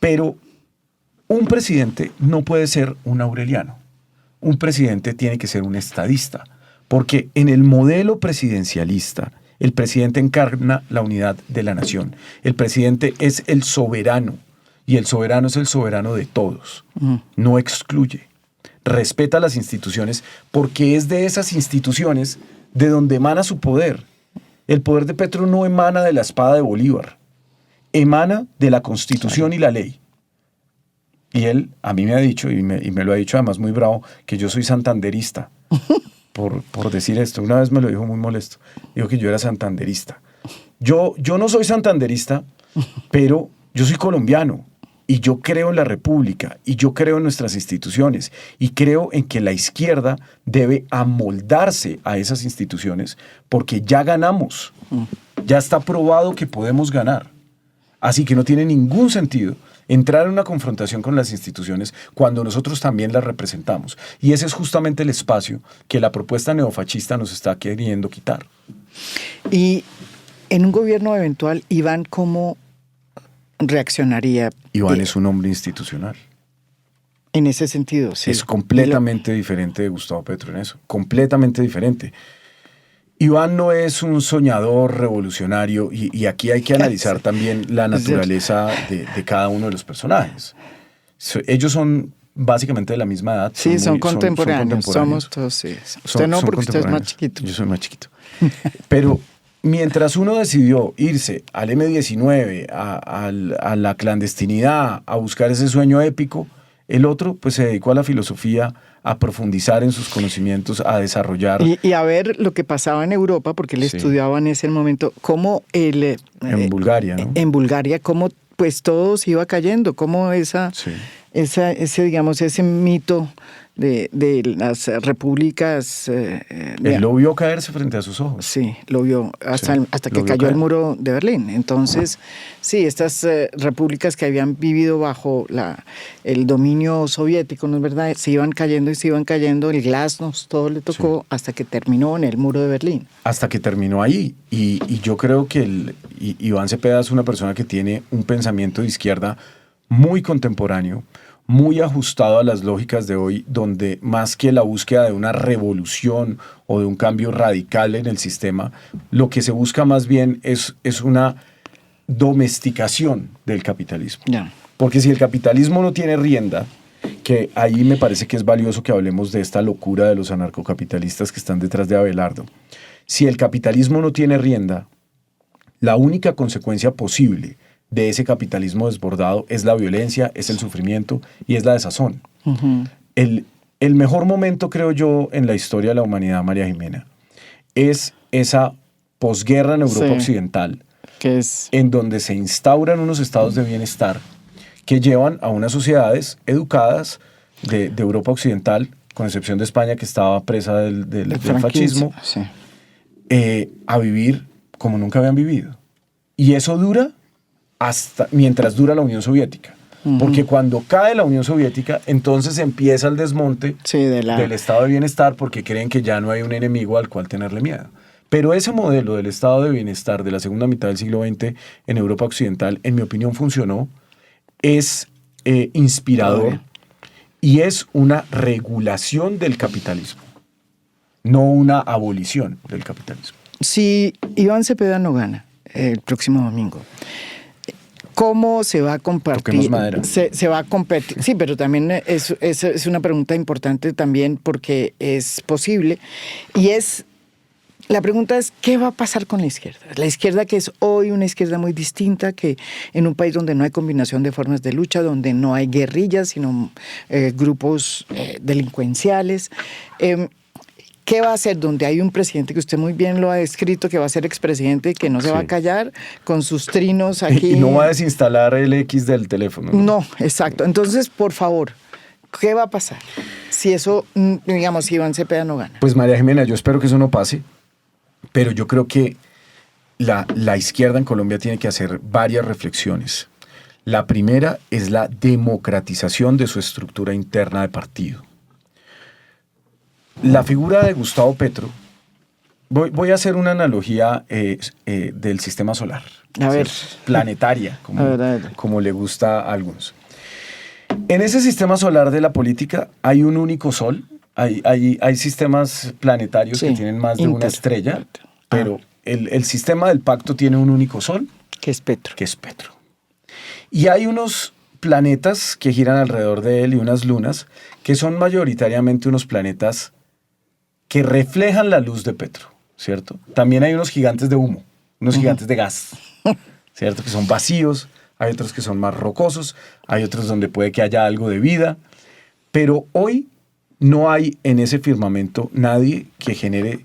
Pero un presidente no puede ser un Aureliano. Un presidente tiene que ser un estadista, porque en el modelo presidencialista, el presidente encarna la unidad de la nación. El presidente es el soberano. Y el soberano es el soberano de todos. No excluye. Respeta las instituciones porque es de esas instituciones de donde emana su poder. El poder de Petro no emana de la espada de Bolívar. Emana de la Constitución y la ley. Y él a mí me ha dicho, y me lo ha dicho además muy bravo, que yo soy santanderista por decir esto. Una vez me lo dijo muy molesto. Dijo que yo era santanderista. Yo no soy santanderista, pero yo soy colombiano. Y yo creo en la República, y yo creo en nuestras instituciones, y creo en que la izquierda debe amoldarse a esas instituciones porque ya ganamos. Ya está probado que podemos ganar. Así que no tiene ningún sentido entrar en una confrontación con las instituciones cuando nosotros también las representamos. Y ese es justamente el espacio que la propuesta neofascista nos está queriendo quitar. Y en un gobierno eventual, Iván, ¿cómo reaccionaría? Iván es un hombre institucional. En ese sentido, sí. Es completamente diferente de Gustavo Petro en eso. Completamente diferente. Iván no es un soñador revolucionario y aquí hay que analizar también la naturaleza de cada uno de los personajes. Ellos son básicamente de la misma edad. Sí, son contemporáneos. Somos todos, sí. Usted no, porque usted es más chiquito. Yo soy más chiquito. Pero mientras uno decidió irse al M-19, a la clandestinidad, a buscar ese sueño épico, el otro pues se dedicó a la filosofía, a profundizar en sus conocimientos, a desarrollar. Y a ver lo que pasaba en Europa, porque él estudiaba en ese momento, cómo él... en Bulgaria, ¿no? En Bulgaria, cómo pues todo se iba cayendo, cómo ese mito de las repúblicas... él lo vio caerse frente a sus ojos. Sí, lo vio hasta que cayó el muro de Berlín. Entonces, sí, estas repúblicas que habían vivido bajo el dominio soviético, ¿no es verdad? Se iban cayendo y se iban cayendo, el glasnost, todo le tocó hasta que terminó en el muro de Berlín. Hasta que terminó ahí. Y yo creo que Iván Cepeda es una persona que tiene un pensamiento de izquierda muy contemporáneo, muy ajustado a las lógicas de hoy, donde más que la búsqueda de una revolución o de un cambio radical en el sistema, lo que se busca más bien es una domesticación del capitalismo. Yeah. Porque si el capitalismo no tiene rienda, que ahí me parece que es valioso que hablemos de esta locura de los anarcocapitalistas que están detrás de Abelardo. Si el capitalismo no tiene rienda, la única consecuencia posible de ese capitalismo desbordado es la violencia, es el sufrimiento y es la desazón. Uh-huh. El mejor momento, creo yo, en la historia de la humanidad, María Jimena, es esa posguerra en Europa Occidental, en donde se instauran unos estados de bienestar que llevan a unas sociedades educadas de Europa Occidental, con excepción de España, que estaba presa del fascismo, a vivir como nunca habían vivido. Y eso dura hasta mientras dura la Unión Soviética. Uh-huh. Porque cuando cae la Unión Soviética, entonces empieza el desmonte del estado de bienestar, porque creen que ya no hay un enemigo al cual tenerle miedo. Pero ese modelo del estado de bienestar de la segunda mitad del siglo XX en Europa Occidental, en mi opinión, funcionó, es inspirador y es una regulación del capitalismo. no una abolición del capitalismo. Si Iván Cepeda no gana el próximo domingo, ¿cómo se va a compartir? Toquemos madera. Se va a competir. Sí, pero también es una pregunta importante también porque es posible. Y la pregunta es, ¿qué va a pasar con la izquierda? La izquierda que es hoy una izquierda muy distinta, que en un país donde no hay combinación de formas de lucha, donde no hay guerrillas, sino grupos delincuenciales. ¿Qué va a hacer? Donde hay un presidente que usted muy bien lo ha descrito, que va a ser expresidente y que no se va a callar con sus trinos aquí. Y no va a desinstalar el X del teléfono. No, exacto. Entonces, por favor, ¿qué va a pasar si eso, digamos, si Iván Cepeda no gana? Pues María Jimena, yo espero que eso no pase, pero yo creo que la izquierda en Colombia tiene que hacer varias reflexiones. La primera es la democratización de su estructura interna de partido. La figura de Gustavo Petro, voy a hacer una analogía del sistema solar. A ver. Planetaria, A ver. como le gusta a algunos. En ese sistema solar de la política hay un único sol. Hay sistemas planetarios que tienen más de una estrella, pero el sistema del pacto tiene un único sol. Que es Petro. Que es Petro. Y hay unos planetas que giran alrededor de él y unas lunas que son mayoritariamente unos planetas que reflejan la luz de Petro, ¿cierto? También hay unos gigantes de humo, unos gigantes de gas, ¿cierto? Que son vacíos, hay otros que son más rocosos, hay otros donde puede que haya algo de vida, pero hoy no hay en ese firmamento nadie que genere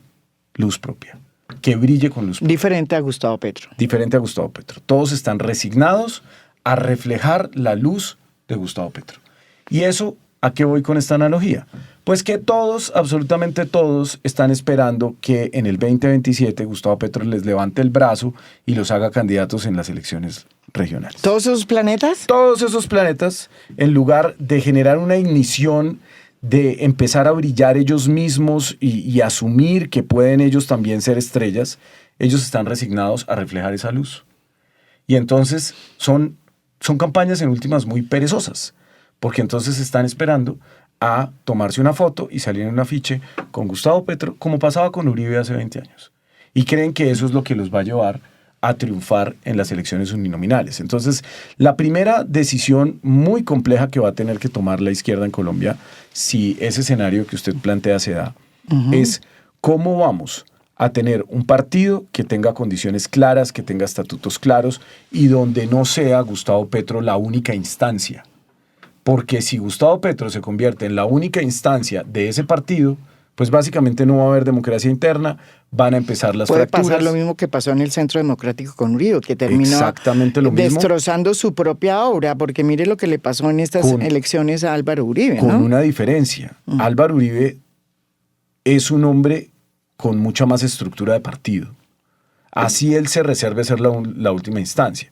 luz propia, que brille con luz propia. Diferente a Gustavo Petro. Diferente a Gustavo Petro. Todos están resignados a reflejar la luz de Gustavo Petro. Y eso, ¿a qué voy con esta analogía? Pues que todos, absolutamente todos, están esperando que en el 2027 Gustavo Petro les levante el brazo y los haga candidatos en las elecciones regionales. ¿Todos esos planetas? Todos esos planetas, en lugar de generar una ignición, de empezar a brillar ellos mismos y asumir que pueden ellos también ser estrellas, ellos están resignados a reflejar esa luz. Y entonces son campañas en últimas muy perezosas, porque entonces están esperando a tomarse una foto y salir en un afiche con Gustavo Petro, como pasaba con Uribe hace 20 años. Y creen que eso es lo que los va a llevar a triunfar en las elecciones uninominales. Entonces, la primera decisión muy compleja que va a tener que tomar la izquierda en Colombia, si ese escenario que usted plantea se da, es cómo vamos a tener un partido que tenga condiciones claras, que tenga estatutos claros y donde no sea Gustavo Petro la única instancia. Porque si Gustavo Petro se convierte en la única instancia de ese partido, pues básicamente no va a haber democracia interna, van a empezar las fracturas. Puede pasar lo mismo que pasó en el Centro Democrático con Uribe, que terminó exactamente lo mismo, destrozando su propia obra, porque mire lo que le pasó en estas elecciones a Álvaro Uribe. Con una diferencia. Álvaro Uribe es un hombre con mucha más estructura de partido. Así él se reserve ser la última instancia.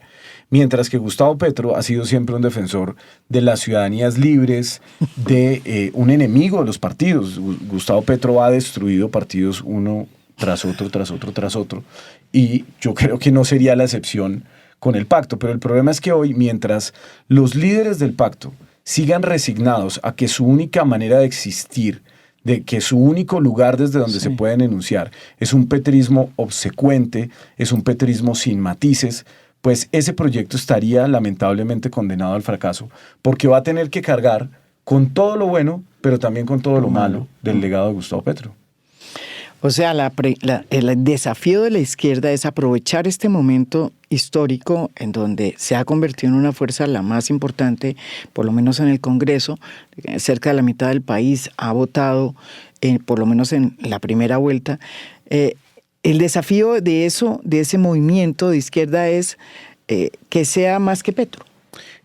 Mientras que Gustavo Petro ha sido siempre un defensor de las ciudadanías libres, de un enemigo de los partidos. Gustavo Petro ha destruido partidos uno tras otro, tras otro, tras otro. Y yo creo que no sería la excepción con el pacto. Pero el problema es que hoy, mientras los líderes del pacto sigan resignados a que su única manera de existir, de que su único lugar desde donde se pueden enunciar es un petrismo obsecuente, es un petrismo sin matices, pues ese proyecto estaría lamentablemente condenado al fracaso, porque va a tener que cargar con todo lo bueno, pero también con todo lo malo del legado de Gustavo Petro. O sea, el desafío de la izquierda es aprovechar este momento histórico en donde se ha convertido en una fuerza la más importante, por lo menos en el Congreso. Cerca de la mitad del país ha votado, por lo menos en la primera vuelta. El desafío de ese movimiento de izquierda es que sea más que Petro.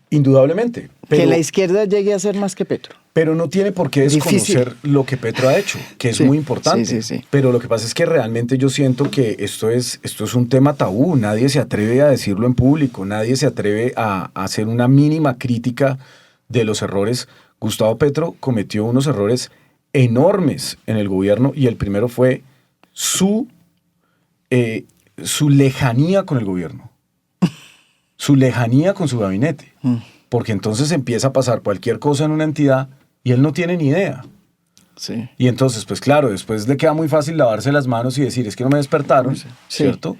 Indudablemente. Que la izquierda llegue a ser más que Petro. Pero no tiene por qué desconocer lo que Petro ha hecho, que es muy importante. Sí. Pero lo que pasa es que realmente yo siento que esto es un tema tabú. Nadie se atreve a decirlo en público. Nadie se atreve a hacer una mínima crítica de los errores. Gustavo Petro cometió unos errores enormes en el gobierno y el primero fue su lejanía con el gobierno, su lejanía con su gabinete. Porque entonces empieza a pasar cualquier cosa en una entidad y él no tiene ni idea. Sí. Y entonces, pues claro, después le queda muy fácil lavarse las manos y decir, es que no me despertaron, Sí. ¿cierto?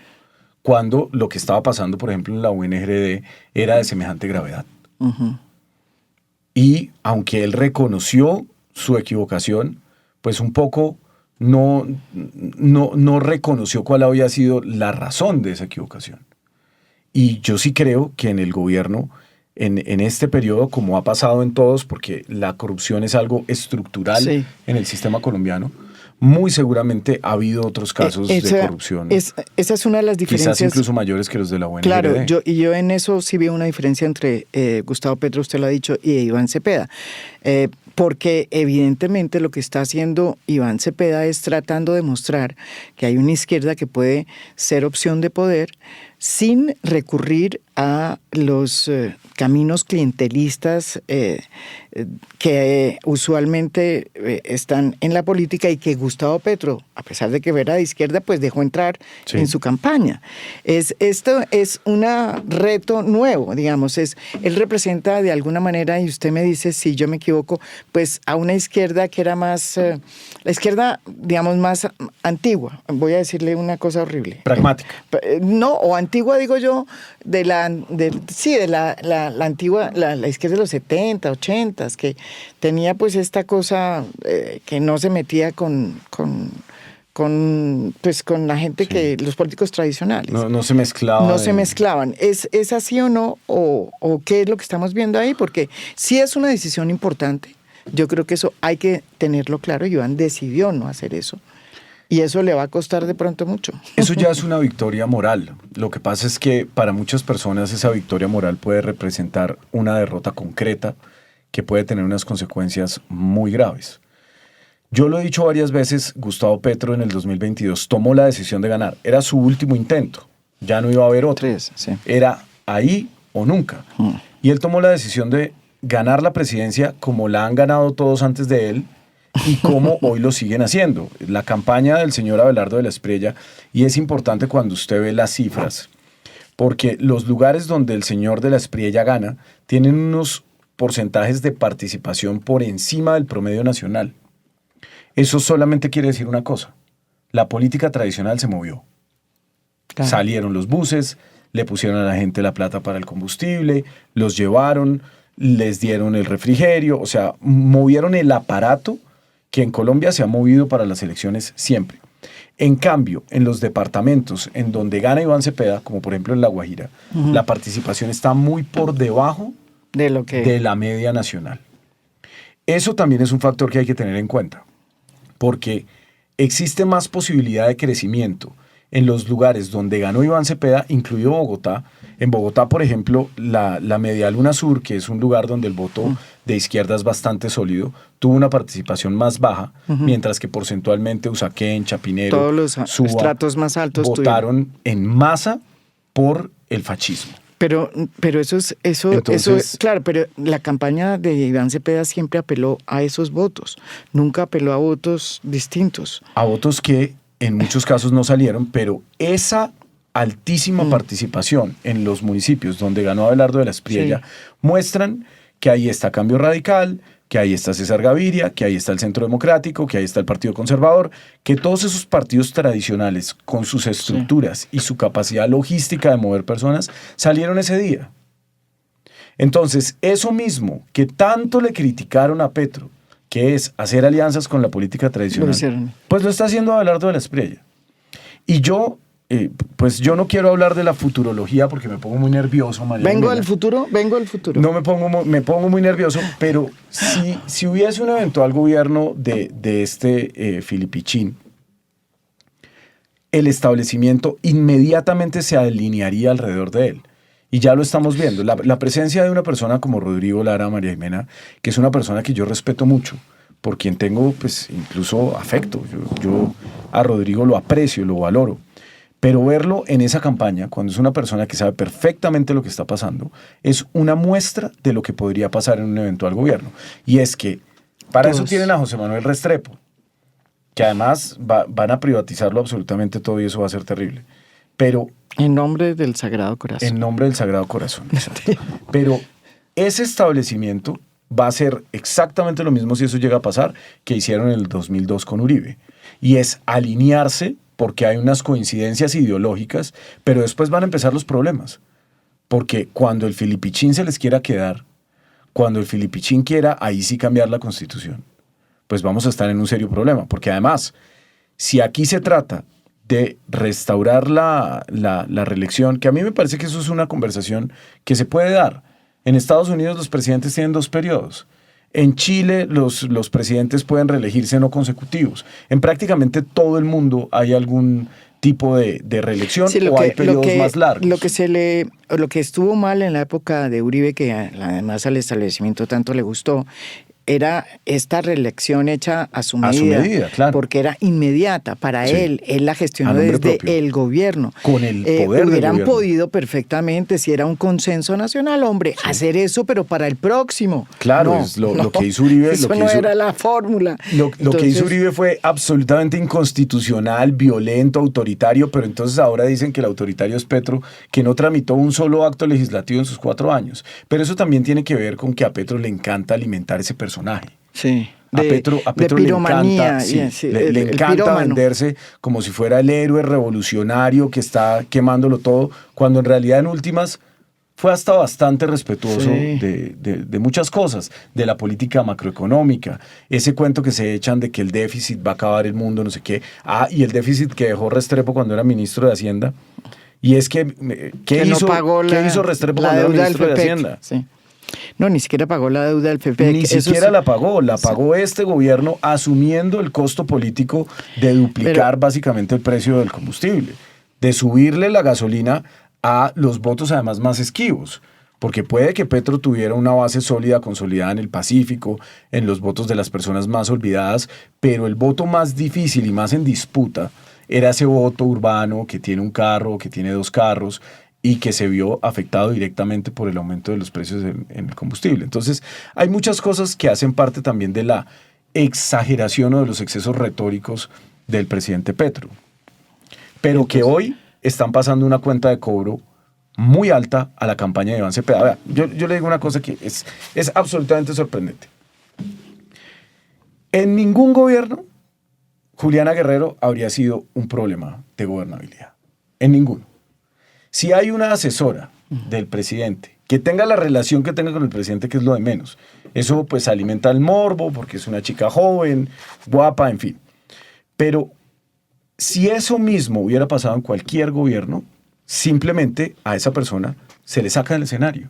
Cuando lo que estaba pasando, por ejemplo, en la UNGRD era de semejante gravedad. Ujú. Y aunque él reconoció su equivocación, pues un poco no reconoció cuál había sido la razón de esa equivocación. Y yo sí creo que en el gobierno, en este periodo, como ha pasado en todos, porque la corrupción es algo estructural Sí. en el sistema colombiano, muy seguramente ha habido otros casos de corrupción, Esa es una de las diferencias. quizás incluso mayores que los de la UNGRD. Claro, yo en eso sí veo una diferencia entre Gustavo Petro, usted lo ha dicho, y Iván Cepeda. Porque evidentemente lo que está haciendo Iván Cepeda es tratando de mostrar que hay una izquierda que puede ser opción de poder sin recurrir a los caminos clientelistas que usualmente están en la política y que Gustavo Petro, a pesar de que era de izquierda, pues dejó entrar en su campaña. Esto es un reto nuevo, digamos. Él representa de alguna manera, y usted me dice si yo me equivoco, pues a una izquierda que era más, la izquierda, digamos, más antigua. Voy a decirle una cosa horrible. Pragmática. No, o antigua digo yo, de la antigua, la izquierda de los 70, 80, que tenía pues esta cosa que no se metía con la gente que los políticos tradicionales. No se mezclaban. No se mezclaban. ¿Es así o no? ¿O qué es lo que estamos viendo ahí? Porque sí es una decisión importante. Yo creo que eso hay que tenerlo claro. Iván decidió no hacer eso. Y eso le va a costar de pronto mucho. Eso ya es una victoria moral. Lo que pasa es que para muchas personas esa victoria moral puede representar una derrota concreta que puede tener unas consecuencias muy graves. Yo lo he dicho varias veces, Gustavo Petro en el 2022 tomó la decisión de ganar. Era su último intento. Ya no iba a haber otro. Sí. Era ahí o nunca. Y él tomó la decisión de ganar la presidencia como la han ganado todos antes de él y como hoy lo siguen haciendo. La campaña del señor Abelardo de la Espriella, y es importante cuando usted ve las cifras, porque los lugares donde el señor de la Espriella gana tienen unos porcentajes de participación por encima del promedio nacional. Eso solamente quiere decir una cosa: la política tradicional se movió. Claro. Salieron los buses, le pusieron a la gente la plata para el combustible, los llevaron, les dieron el refrigerio, o sea, movieron el aparato que en Colombia se ha movido para las elecciones siempre. En cambio, en los departamentos en donde gana Iván Cepeda, como por ejemplo en La Guajira, la participación está muy por debajo de la media nacional. Eso también es un factor que hay que tener en cuenta, porque existe más posibilidad de crecimiento en los lugares donde ganó Iván Cepeda, incluido Bogotá. En Bogotá, por ejemplo, la Media Luna Sur, que es un lugar donde el voto de izquierda es bastante sólido, tuvo una participación más baja, mientras que porcentualmente Usaquén, Chapinero, todos los Suba, estratos más altos votaron en masa por el fascismo. Pero eso es claro, pero la campaña de Iván Cepeda siempre apeló a esos votos, nunca apeló a votos distintos. A votos que en muchos casos no salieron, pero esa altísima participación en los municipios donde ganó Abelardo de la Espriella muestran que ahí está Cambio Radical, que ahí está César Gaviria, que ahí está el Centro Democrático, que ahí está el Partido Conservador, que todos esos partidos tradicionales con sus estructuras y su capacidad logística de mover personas salieron ese día. Entonces, eso mismo que tanto le criticaron a Petro, que es hacer alianzas con la política tradicional, pues lo está haciendo Abelardo de la Espriella. Y yo no quiero hablar de la futurología porque me pongo muy nervioso, María. Vengo al futuro. No me pongo muy nervioso, pero si hubiese un eventual gobierno de este Filipichín, el establecimiento inmediatamente se alinearía alrededor de él. Y ya lo estamos viendo. La presencia de una persona como Rodrigo Lara, María Jimena, que es una persona que yo respeto mucho, por quien tengo pues incluso afecto. Yo a Rodrigo lo aprecio, lo valoro. Pero verlo en esa campaña, cuando es una persona que sabe perfectamente lo que está pasando, es una muestra de lo que podría pasar en un eventual gobierno. Y es que para eso tienen a José Manuel Restrepo, que además van a privatizarlo absolutamente todo y eso va a ser terrible. Pero en nombre del Sagrado Corazón. En nombre del Sagrado Corazón. Pero ese establecimiento va a ser exactamente lo mismo si eso llega a pasar que hicieron en el 2002 con Uribe. Y es alinearse porque hay unas coincidencias ideológicas, pero después van a empezar los problemas. Porque cuando el filipichín se les quiera quedar, cuando el filipichín quiera ahí sí cambiar la Constitución, pues vamos a estar en un serio problema. Porque además, si aquí se trata de restaurar la reelección, que a mí me parece que eso es una conversación que se puede dar. En Estados Unidos los presidentes tienen 2 periodos. En Chile los presidentes pueden reelegirse no consecutivos. En prácticamente todo el mundo hay algún tipo de reelección o hay periodos más largos. Lo que estuvo mal en la época de Uribe, que además al establecimiento tanto le gustó, era esta reelección hecha a su medida, claro. Porque era inmediata para él la gestionó desde propio. el gobierno. Con el poder del hubieran gobierno. podido perfectamente, si era un consenso nacional, hacer eso, pero para el próximo. Claro, es lo que hizo Uribe. Eso era la fórmula. Lo que hizo Uribe fue absolutamente inconstitucional, violento, autoritario, pero entonces ahora dicen que el autoritario es Petro, que no tramitó un solo acto legislativo en sus 4 años. Pero eso también tiene que ver con que a Petro le encanta alimentar ese personaje. Sí. A Petro le encanta, le encanta venderse como si fuera el héroe revolucionario que está quemándolo todo, cuando en realidad en últimas fue hasta bastante respetuoso de muchas cosas, de la política macroeconómica, ese cuento que se echan de que el déficit va a acabar el mundo, no sé qué, y el déficit que dejó Restrepo cuando era ministro de Hacienda, y es que ¿qué hizo Restrepo cuando era ministro de Hacienda? Sí. No, ni siquiera pagó la deuda del FEPEC. Ni siquiera la pagó este gobierno asumiendo el costo político de duplicar básicamente el precio del combustible, de subirle la gasolina a los votos además más esquivos, porque puede que Petro tuviera una base sólida, consolidada en el Pacífico, en los votos de las personas más olvidadas, pero el voto más difícil y más en disputa era ese voto urbano que tiene un carro, que tiene 2 carros, y que se vio afectado directamente por el aumento de los precios en el combustible. Entonces, hay muchas cosas que hacen parte también de la exageración o de los excesos retóricos del presidente Petro, pero que hoy están pasando una cuenta de cobro muy alta a la campaña de Iván Cepeda. Vea, yo le digo una cosa que es absolutamente sorprendente. En ningún gobierno Juliana Guerrero habría sido un problema de gobernabilidad. En ninguno. Si hay una asesora del presidente que tenga la relación que tenga con el presidente, que es lo de menos, eso pues alimenta el morbo porque es una chica joven, guapa, en fin. Pero si eso mismo hubiera pasado en cualquier gobierno, simplemente a esa persona se le saca del escenario,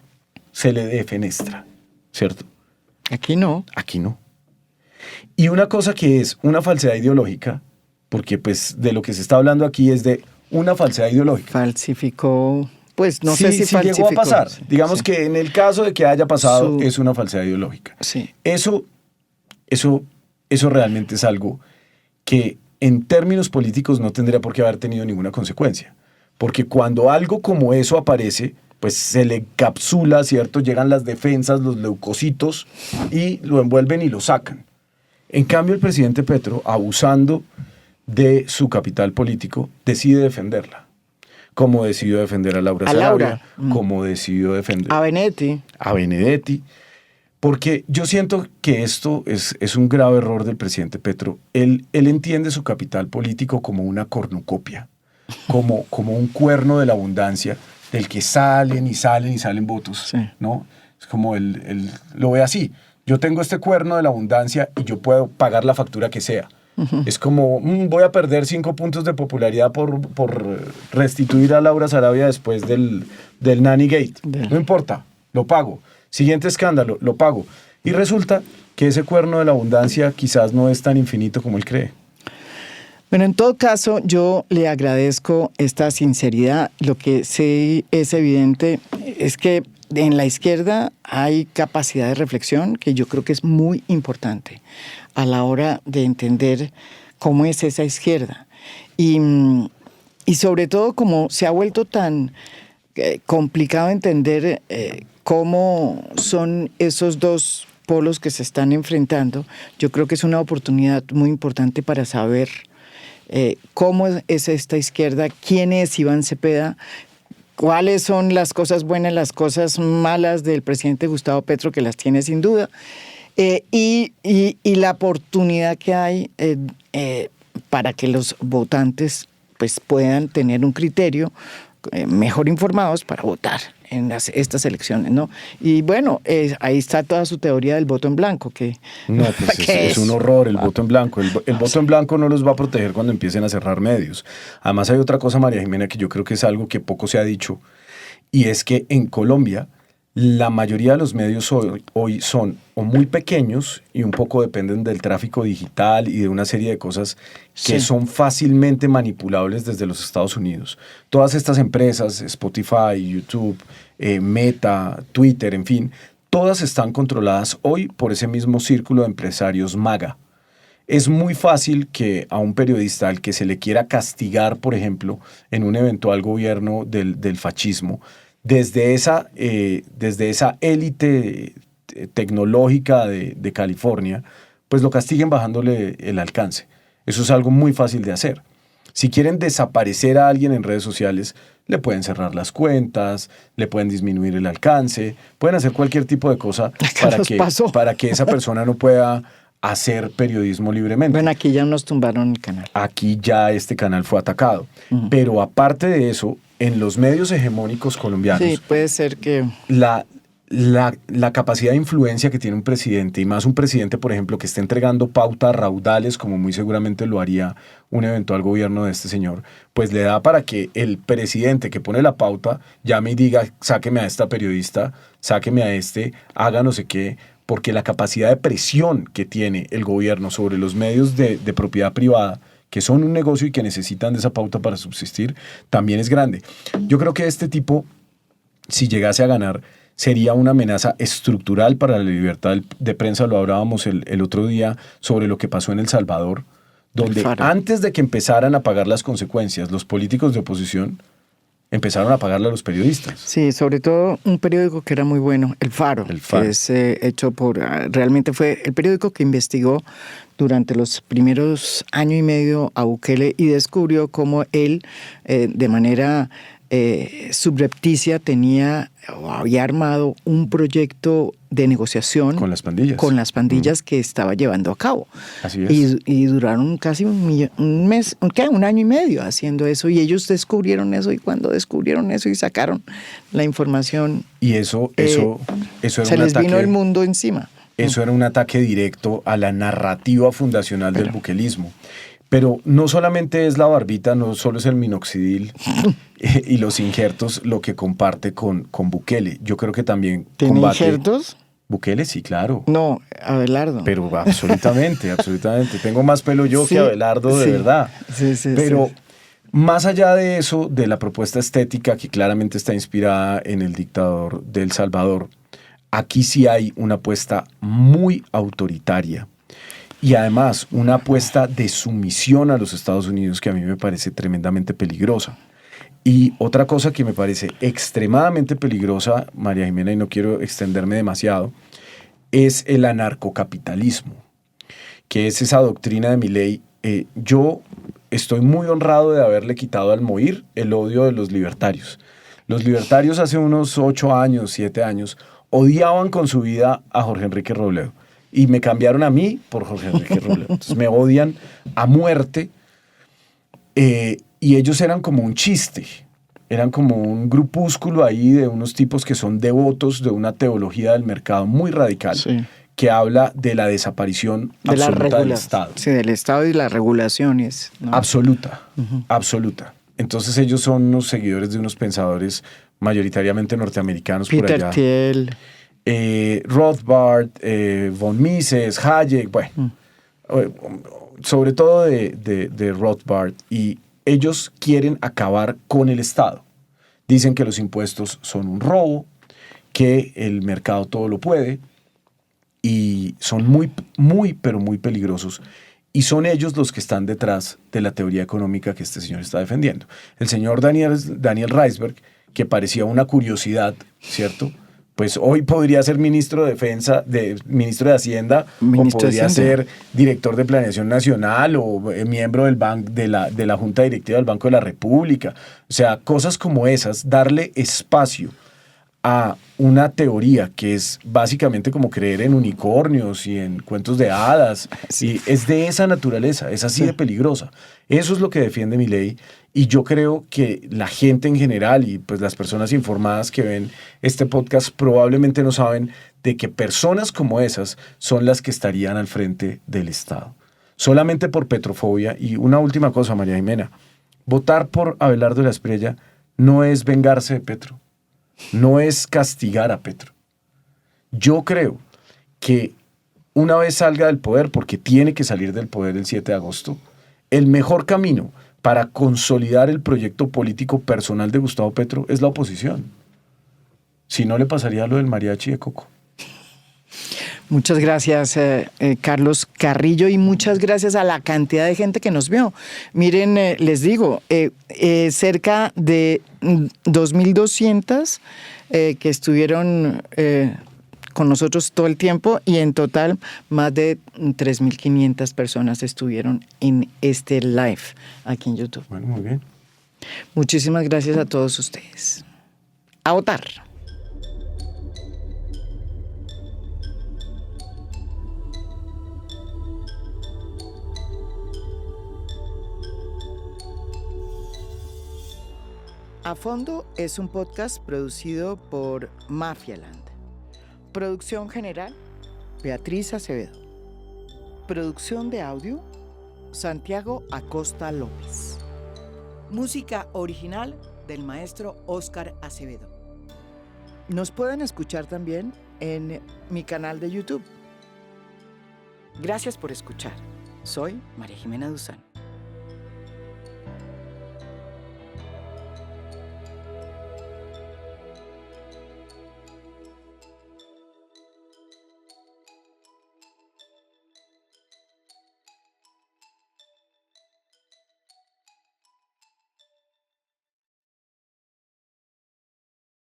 se le defenestra, ¿cierto? Aquí no. Aquí no. Y una cosa que es una falsedad ideológica, porque pues de lo que se está hablando aquí es de una falsedad ideológica. Falsificó, pues no sé si falsificó. Llegó a pasar. Sí, digamos que en el caso de que haya pasado, es una falsedad ideológica. Sí. Eso realmente es algo que en términos políticos no tendría por qué haber tenido ninguna consecuencia. Porque cuando algo como eso aparece, pues se le encapsula, ¿cierto? Llegan las defensas, los leucocitos, y lo envuelven y lo sacan. En cambio, el presidente Petro, abusando de su capital político, decide defenderla. Como decidió defender a Laura Sarabia, como decidió defender a Benedetti. Porque yo siento que esto es un grave error del presidente Petro. Él entiende su capital político como una cornucopia, como un cuerno de la abundancia, del que salen y salen y salen votos, sí. ¿no? Es como él lo ve así. Yo tengo este cuerno de la abundancia y yo puedo pagar la factura que sea. Es como, voy a perder 5 puntos de popularidad por restituir a Laura Sarabia después del Nanny Gate. No importa, lo pago. Siguiente escándalo, lo pago. Y resulta que ese cuerno de la abundancia quizás no es tan infinito como él cree. Bueno, en todo caso, yo le agradezco esta sinceridad. Lo que sí es evidente es que en la izquierda hay capacidad de reflexión que yo creo que es muy importante a la hora de entender cómo es esa izquierda. Y sobre todo, como se ha vuelto tan complicado entender cómo son esos dos polos que se están enfrentando, yo creo que es una oportunidad muy importante para saber cómo es esta izquierda, quién es Iván Cepeda, cuáles son las cosas buenas, las cosas malas del presidente Gustavo Petro, que las tiene sin duda, y la oportunidad que hay para que los votantes pues, puedan tener un criterio mejor informados para votar en estas elecciones, ¿no? Y bueno, ahí está toda su teoría del voto en blanco, que no, pues es un horror el voto en blanco. El voto en blanco no los va a proteger cuando empiecen a cerrar medios. Además hay otra cosa, María Jimena, que yo creo que es algo que poco se ha dicho, y es que en Colombia la mayoría de los medios hoy son o muy pequeños y un poco dependen del tráfico digital y de una serie de cosas que son fácilmente manipulables desde los Estados Unidos. Todas estas empresas, Spotify, YouTube, Meta, Twitter, en fin, todas están controladas hoy por ese mismo círculo de empresarios MAGA. Es muy fácil que a un periodista al que se le quiera castigar, por ejemplo, en un eventual gobierno del fascismo, desde esa élite tecnológica de California, pues lo castiguen bajándole el alcance. Eso es algo muy fácil de hacer. Si quieren desaparecer a alguien en redes sociales, le pueden cerrar las cuentas, le pueden disminuir el alcance, pueden hacer cualquier tipo de cosa para que esa persona no pueda hacer periodismo libremente. Bueno, aquí ya nos tumbaron el canal. Aquí ya este canal fue atacado. Pero aparte de eso, en los medios hegemónicos colombianos, sí, puede ser que la capacidad de influencia que tiene un presidente, y más un presidente, por ejemplo, que esté entregando pautas raudales, como muy seguramente lo haría un eventual gobierno de este señor, pues le da para que el presidente que pone la pauta llame y diga, sáqueme a esta periodista, sáqueme a este, haga no sé qué, porque la capacidad de presión que tiene el gobierno sobre los medios de propiedad privada, que son un negocio y que necesitan de esa pauta para subsistir, también es grande. Yo creo que este tipo, si llegase a ganar, sería una amenaza estructural para la libertad de prensa. Lo hablábamos el otro día sobre lo que pasó en El Salvador, donde antes de que empezaran a pagar las consecuencias, los políticos de oposición empezaron a pagarle a los periodistas. Sí, sobre todo un periódico que era muy bueno, El Faro. Que es hecho realmente fue el periódico que investigó durante los primeros año y medio a Bukele y descubrió cómo él, de manera subrepticia, había armado un proyecto de negociación con las pandillas que estaba llevando a cabo. Así es. Y duraron casi un año y medio haciendo eso, y ellos descubrieron eso, y cuando descubrieron eso y sacaron la información, y eso era se les vino el mundo encima. Eso era un ataque directo a la narrativa fundacional del buquelismo. Pero no solamente es la barbita, no solo es el minoxidil y los injertos lo que comparte con Bukele. Yo creo que también ¿Tiene injertos? Bukele, sí, claro. No, Abelardo. Pero absolutamente, absolutamente. Tengo más pelo yo que Abelardo, de verdad. Sí, Pero más allá de eso, de la propuesta estética que claramente está inspirada en el dictador de El Salvador, aquí sí hay una apuesta muy autoritaria. Y además una apuesta de sumisión a los Estados Unidos que a mí me parece tremendamente peligrosa. Y otra cosa que me parece extremadamente peligrosa, María Jimena, y no quiero extenderme demasiado, es el anarcocapitalismo, que es esa doctrina de Milei. Yo estoy muy honrado de haberle quitado al Moir el odio de los libertarios. Los libertarios hace unos 8 años, 7 años, odiaban con su vida a Jorge Enrique Robledo. Y me cambiaron a mí por Jorge Enrique Robledo. Entonces me odian a muerte. Y ellos eran como un chiste. Eran como un grupúsculo ahí de unos tipos que son devotos de una teología del mercado muy radical. Sí. Que habla de la desaparición absoluta del Estado. Sí, del Estado y las regulaciones, ¿no? Absoluta, absoluta. Entonces ellos son unos seguidores de unos pensadores mayoritariamente norteamericanos por allá. Peter Thiel. Rothbard, von Mises, Hayek, bueno, sobre todo de Rothbard, y ellos quieren acabar con el Estado. Dicen que los impuestos son un robo, que el mercado todo lo puede, y son muy, muy, pero muy peligrosos. Y son ellos los que están detrás de la teoría económica que este señor está defendiendo. El señor Daniel Reisberg, que parecía una curiosidad, ¿cierto?, pues hoy podría ser ministro de Defensa, ministro de Hacienda, Ministro o podría de Hacienda. ser director de Planeación Nacional o miembro de la Junta Directiva del Banco de la República. O sea, cosas como esas, darle espacio a una teoría que es básicamente como creer en unicornios y en cuentos de hadas, Sí. y es de esa naturaleza, es así de peligrosa. Eso es lo que defiende Milei, y yo creo que la gente en general y pues las personas informadas que ven este podcast probablemente no saben de que personas como esas son las que estarían al frente del Estado. Solamente por petrofobia. Y una última cosa, María Jimena, votar por Abelardo de la Espriella no es vengarse de Petro. No es castigar a Petro. Yo creo que una vez salga del poder, porque tiene que salir del poder el 7 de agosto, el mejor camino para consolidar el proyecto político personal de Gustavo Petro es la oposición. Si no, le pasaría lo del mariachi de Coco. Muchas gracias, Carlos Carrillo, y muchas gracias a la cantidad de gente que nos vio. Miren, les digo, cerca de 2.200 que estuvieron con nosotros todo el tiempo, y en total más de 3.500 personas estuvieron en este live aquí en YouTube. Bueno, muy bien. Muchísimas gracias a todos ustedes. A votar. A Fondo es un podcast producido por Mafialand. Producción general, Beatriz Acevedo. Producción de audio, Santiago Acosta López. Música original del maestro Óscar Acevedo. Nos pueden escuchar también en mi canal de YouTube. Gracias por escuchar. Soy María Jimena Duzán.